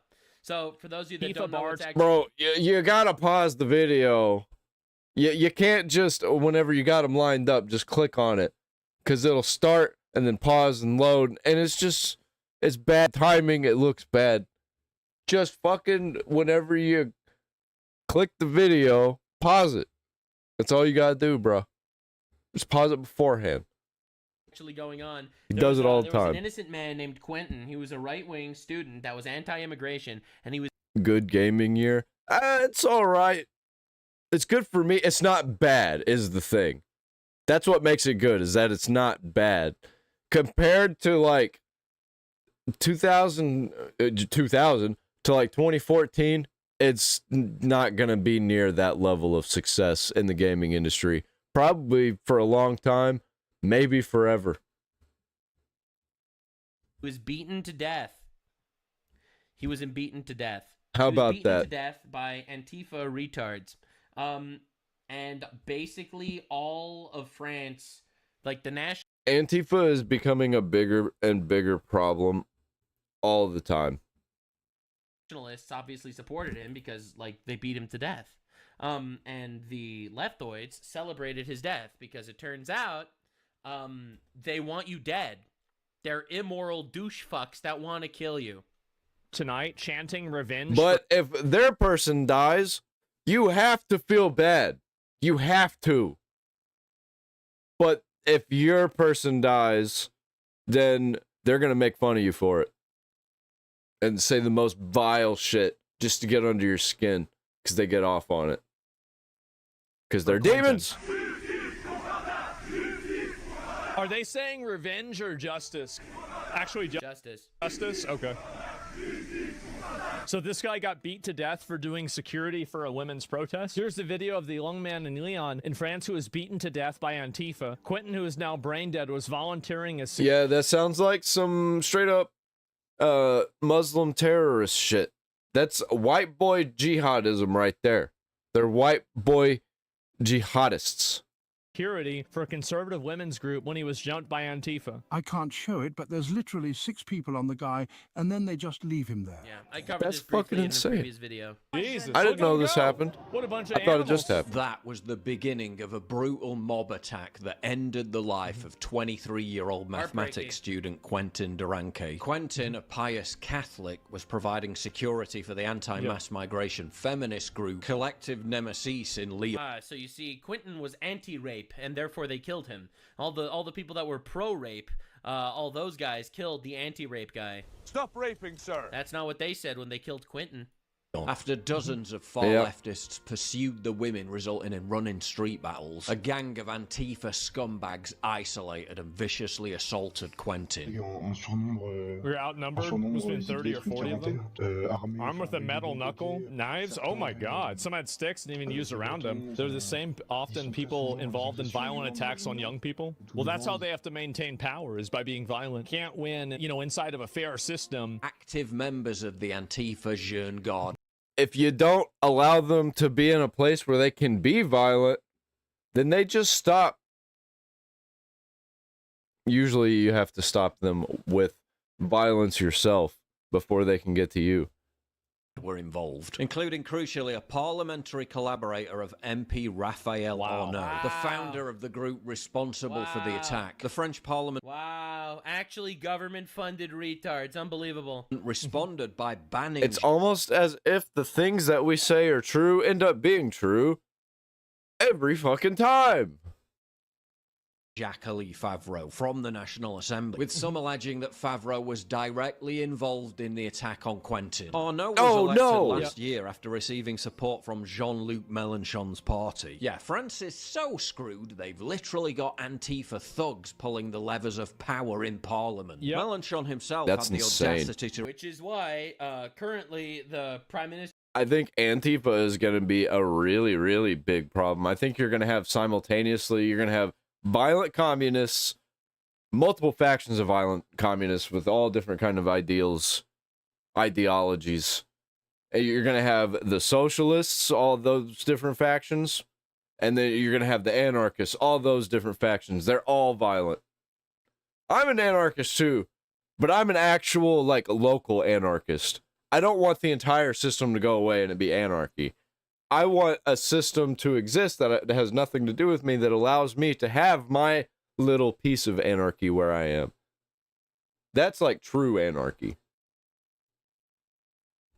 So, for those of you that don't know what's actually... Bro, you gotta pause the video. You can't just, whenever you got them lined up, just click on it. Because it'll start and then pause and load. And it's bad timing. It looks bad. Just fucking, whenever you click the video, pause it. That's all you gotta do, bro. Just pause it beforehand. Actually going on. He does it all the There was time. an innocent man named Quentin. He was a right-wing student that was anti-immigration, and he was... Good gaming year. It's all right. It's good for me. It's not bad, is the thing. That's what makes it good, is that it's not bad. Compared to, like, 2000 to, like, 2014, it's not going to be near that level of success in the gaming industry. Probably for a long time, maybe forever. He was beaten to death. He was beaten to death. How about He was beaten that? to death by Antifa retards. and basically all of France, like the national Antifa is becoming a bigger and bigger problem all the time. nationalists obviously supported him because, like, they beat him to death. And the leftoids celebrated his death because it turns out they want you dead. They're immoral douche fucks that want to kill you. Tonight, chanting revenge. But if their person dies, you have to feel bad. You have to. But if your person dies, then they're going to make fun of you for it. And say the most vile shit just to get under your skin because they get off on it. Because they're demons. Are they saying revenge or justice? Actually, justice. Justice? Okay. So this guy got beat to death for doing security for a women's protest. Here's the video of the young man in Lyon in France who was beaten to death by Antifa. Quentin, who is now brain dead, was volunteering as... Yeah, that sounds like some straight up Muslim terrorist shit. That's white boy jihadism right there. They're white boy jihadists. Security for a conservative women's group when he was jumped by Antifa. I can't show it, but there's literally 6 people on the guy, and then they just leave him there. Yeah, I covered That's this briefly fucking in insane. the previous video. Jesus, I didn't know this happened. What a bunch of I thought it just happened. That was the beginning of a brutal mob attack that ended the life of 23-year-old mathematics student Quentin Duranque. Quentin, a pious Catholic, was providing security for the anti-mass migration feminist group Collective Nemesis in Lyon. So you see, Quentin was anti-rape, and therefore they killed him. All the people that were pro-rape, all those guys killed the anti-rape guy. Stop raping, sir. That's not what they said when they killed Quentin. After dozens of far leftists pursued the women, resulting in running street battles, a gang of Antifa scumbags isolated and viciously assaulted Quentin. We're outnumbered. Must have been 30 or 40 of them. Armed with a metal knuckle, knives. Oh my god. Some had sticks and even used around them. They're the same often people involved in violent attacks on young people. Well, that's how they have to maintain power, is by being violent. Can't win, you know, inside of a fair system. Active members of the Antifa Jeune Garde. If you don't allow them to be in a place where they can be violent, then they just stop. Usually you have to stop them with violence yourself before they can get to you. Were involved, including crucially a parliamentary collaborator of MP Raphael Arnaud, the founder of the group responsible for the attack. The French parliament Actually government-funded retards. Unbelievable. Responded by banning... It's almost as if the things that we say are true end up being true every fucking time. Jacques-Louis Favreau from the National Assembly, with some alleging that Favreau was directly involved in the attack on Quentin. Arnaud was elected last year after receiving support from Jean-Luc Mélenchon's party. Yeah, France is so screwed, they've literally got Antifa thugs pulling the levers of power in Parliament. Mélenchon himself had the audacity to... Which is why, currently, the Prime Minister... I think Antifa is going to be a really, really big problem. I think you're going to have simultaneously, you're going to have violent communists, multiple factions of violent communists with all different kind of ideologies. And you're going to have the socialists, all those different factions, and then you're going to have the anarchists, all those different factions. They're all violent. I'm an anarchist too, but I'm an actual, like, local anarchist. I don't want the entire system to go away and it be anarchy. I want a system to exist that has nothing to do with me, that allows me to have my little piece of anarchy where I am. That's like true anarchy.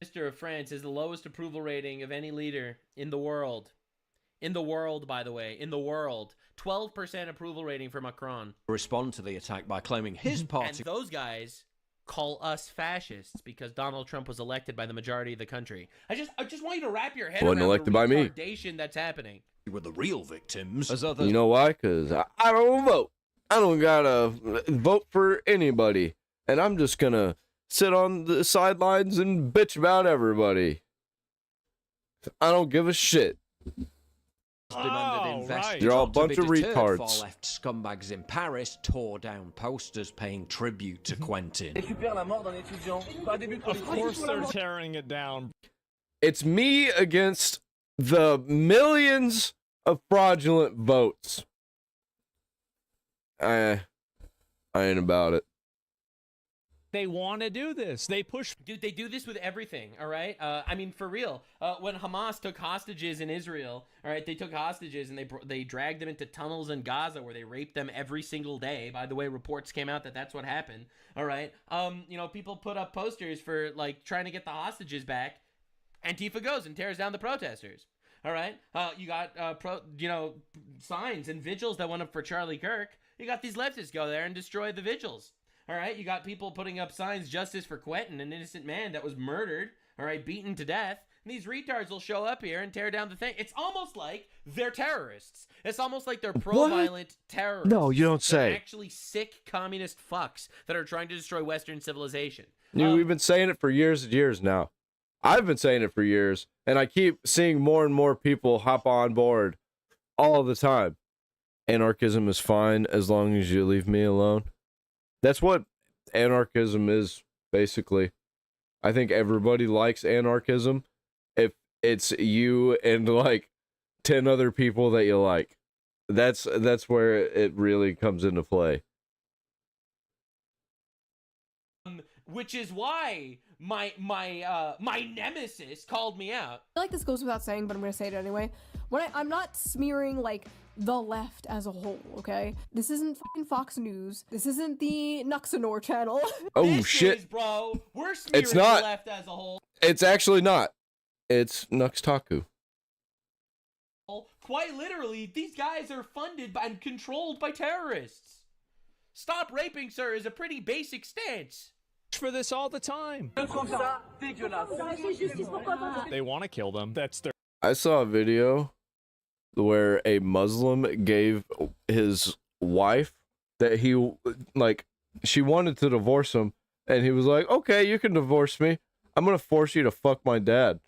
Minister of France has the lowest approval rating of any leader in the world. In the world, by the way. In the world. 12% approval rating for Macron. Respond to the attack by claiming his party... And those guys call us fascists because Donald Trump was elected by the majority of the country. I just want you to wrap your head around the retardation that's happening. Were the real victims. You know why? Because I don't vote. I don't gotta vote for anybody. And I'm just gonna sit on the sidelines and bitch about everybody. I don't give a shit. You're all a bunch of retards. Far-left scumbags in Paris tore down posters paying tribute to Quentin. Of course they're tearing it down. It's me against the millions of fraudulent votes. I ain't about it. They want to do this. They push. Dude, they do this with everything, all right? I mean, for real. When Hamas took hostages in Israel, all right, they took hostages and they dragged them into tunnels in Gaza where they raped them every single day. By the way, reports came out that that's what happened, all right? You know, people put up posters for, like, trying to get the hostages back. Antifa goes and tears down the protesters, all right? You got, signs and vigils that went up for Charlie Kirk. You got these leftists go there and destroy the vigils. All right, you got people putting up signs, justice for Quentin, an innocent man that was murdered, all right, beaten to death. And these retards will show up here and tear down the thing. It's almost like they're terrorists. It's almost like they're pro-violent terrorists. No, you don't They're say. actually sick communist fucks that are trying to destroy Western civilization. We've been saying it for years and years now. I've been saying it for years, and I keep seeing more and more people hop on board all the time. Anarchism is fine as long as you leave me alone. That's what anarchism is, basically. I think everybody likes anarchism if it's you and like 10 other people that you like. That's where it really comes into play. Which is why my nemesis called me out. I feel like this goes without saying, but I'm gonna say it anyway. I'm not smearing like the left as a whole, okay? This isn't fucking Fox News. This isn't the Nuxanor channel. Oh This shit! is, bro. We're smearing It's not. the left as a whole. It's actually not. It's Nuxtaku. Quite literally, these guys are funded by and controlled by terrorists. Stop raping, sir, is a pretty basic stance. For this all the time. They want to kill them. That's their. I saw a video where a Muslim gave his wife that she wanted to divorce him, and he was like, okay, you can divorce me. I'm gonna force you to fuck my dad.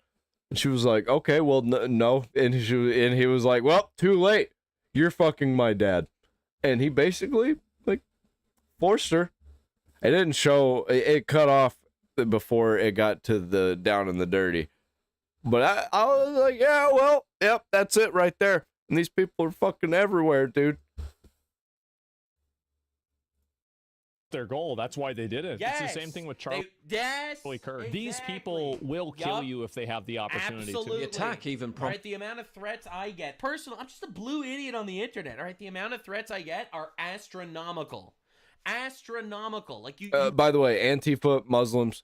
And she was like, okay, well, no. And he was like, well, too late. You're fucking my dad. And he basically like forced her. It didn't show. It cut off before it got to the down and the dirty. But I was like, yeah, well, yep, that's it right there. And these people are fucking everywhere, dude. Their goal. That's why they did it. Yes. It's the same thing with Charlie Kirk. Exactly. These people will kill you if they have the opportunity Absolutely. to. Attack even All right, the amount of threats I get, personally, I'm just a blue idiot on the internet. All right, the amount of threats I get are astronomical. Astronomical. Like you By the way, Antifa, Muslims,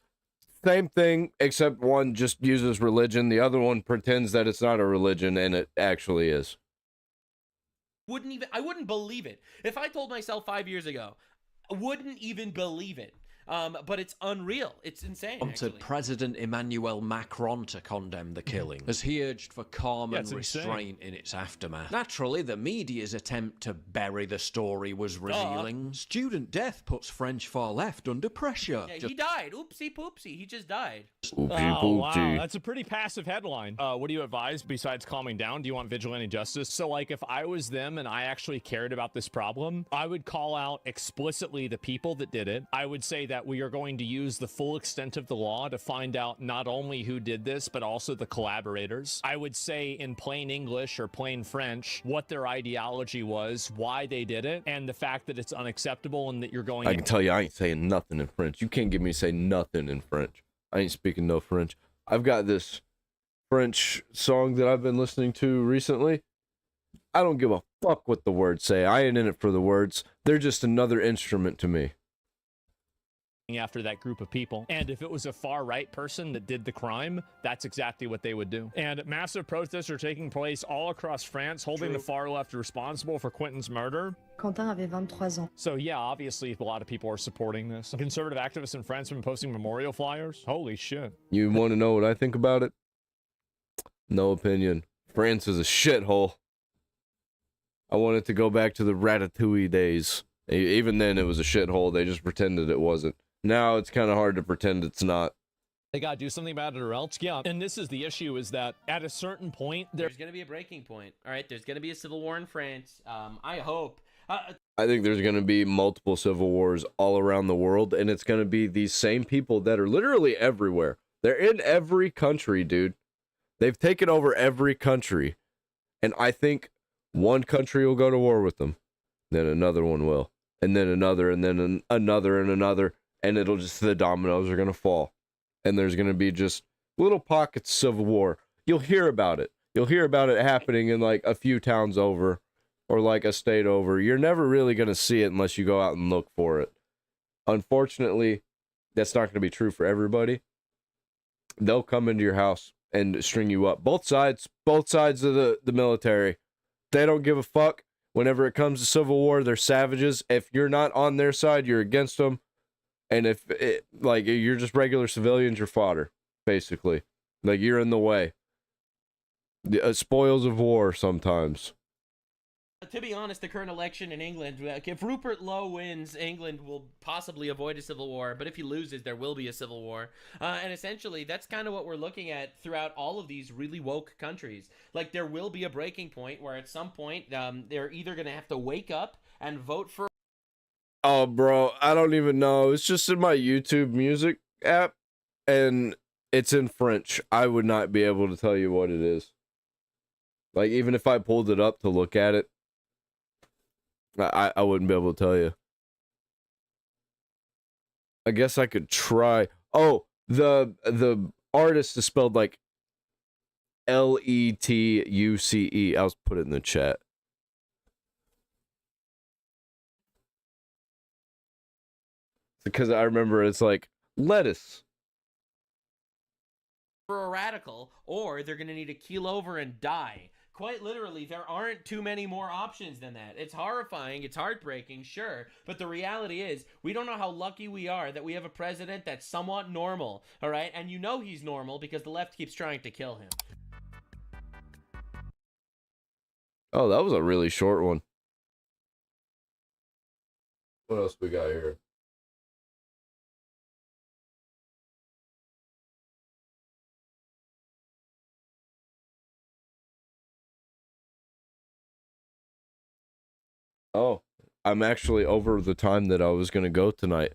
same thing, except one just uses religion. The other one pretends that it's not a religion, and it actually is. I wouldn't believe it. If I told myself 5 years ago, I wouldn't even believe it. But it's unreal. It's insane. Wanted President Emmanuel Macron to condemn the killing, as he urged for calm and restraint in its aftermath. Naturally, the media's attempt to bury the story was revealing. Student death puts French far left under pressure. Yeah, he died. Oopsie poopsie. He just died. Oh, wow. That's a pretty passive headline. What do you advise besides calming down? Do you want vigilante justice? So, like, if I was them and I actually cared about this problem, I would call out explicitly the people that did it. I would say that we are going to use the full extent of the law to find out not only who did this, but also the collaborators. I would say in plain English or plain French what their ideology was, why they did it, and the fact that it's unacceptable and that you're going I can tell you, I ain't saying nothing in French. You can't get me to say nothing in French. I ain't speaking no French. I've got this French song that I've been listening to recently. I don't give a fuck what the words say. I ain't in it for the words. They're just another instrument to me. After that group of people. And if it was a far-right person that did the crime, that's exactly what they would do. And massive protests are taking place all across France, holding the far left responsible for Quentin's murder. Quentin avait 23 ans. So yeah, obviously a lot of people are supporting this. Conservative activists in France have been posting memorial flyers. Holy shit. You want to know what I think about it? No opinion. France is a shithole. I want it to go back to the Ratatouille days. Even then, it was a shithole. They just pretended it wasn't. Now it's kind of hard to pretend it's not. They got to do something about it or else. Yeah. And this is the issue, is that at a certain point, there's going to be a breaking point. All right, there's going to be a civil war in France. I hope. I think there's going to be multiple civil wars all around the world, and it's going to be these same people that are literally everywhere. They're in every country, dude. They've taken over every country. And I think One country will go to war with them, then another one will, and then another, and then another, and another, and it'll just, the dominoes are going to fall. And there's going to be just little pockets of civil war. You'll hear about it. You'll hear about it happening in like a few towns over, or like a state over. You're never really going to see it unless you go out and look for it. Unfortunately, that's not going to be true for everybody. They'll come into your house and string you up. Both sides of the military. They don't give a fuck. Whenever it comes to civil war, they're savages. If you're not on their side, you're against them. And if like you're just regular civilians, you're fodder, basically. Like you're in the way. The spoils of war sometimes. To be honest, the current election in England, if Rupert Lowe wins, England will possibly avoid a civil war, but if he loses, there will be a civil war. And essentially, that's kind of what we're looking at throughout all of these really woke countries. Like, there will be a breaking point where at some point, they're either going to have to wake up and vote for... Oh, bro, I don't even know. It's just in my YouTube music app, and it's in French. I would not be able to tell you what it is. Like, even if I pulled it up to look at it, I wouldn't be able to tell you. I guess I could try. Oh, the artist is spelled like Letuce. I'll put it in the chat. Because I remember it's like lettuce. For a radical, or they're going to need to keel over and die. Quite literally, there aren't too many more options than that. It's horrifying, it's heartbreaking, sure, but the reality is, we don't know how lucky we are that we have a president that's somewhat normal, alright? And you know he's normal because the left keeps trying to kill him. Oh, that was a really short one. What else we got here? Oh, I'm actually over the time that I was going to go tonight.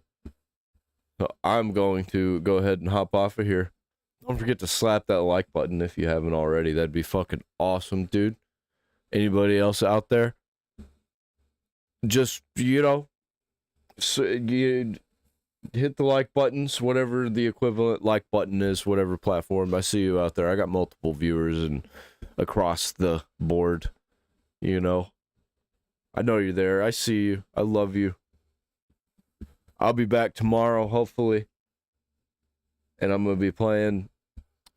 So I'm going to go ahead and hop off of here. Don't forget to slap that like button if you haven't already. That'd be fucking awesome, dude. Anybody else out there? Just, you know, so you hit the like buttons, whatever the equivalent like button is, whatever platform. I see you out there. I got multiple viewers and across the board, you know. I know you're there. I see you. I love you. I'll be back tomorrow, hopefully. And I'm going to be playing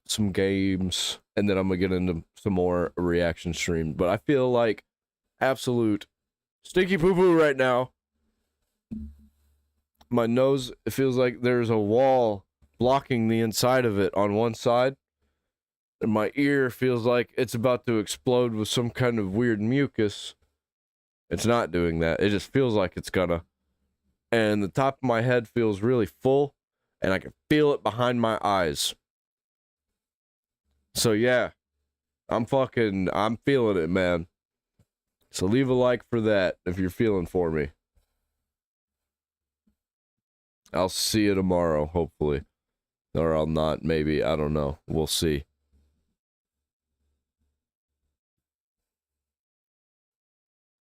some games. And then I'm going to get into some more reaction stream. But I feel like absolute stinky poo-poo right now. My nose, it feels like there's a wall blocking the inside of it on one side. And my ear feels like it's about to explode with some kind of weird mucus. It's not doing that. It just feels like it's gonna. And the top of my head feels really full, and I can feel it behind my eyes. So yeah, I'm feeling it, man. So leave a like for that if you're feeling for me. I'll see you tomorrow, hopefully. Or I'll not, maybe. I don't know. We'll see.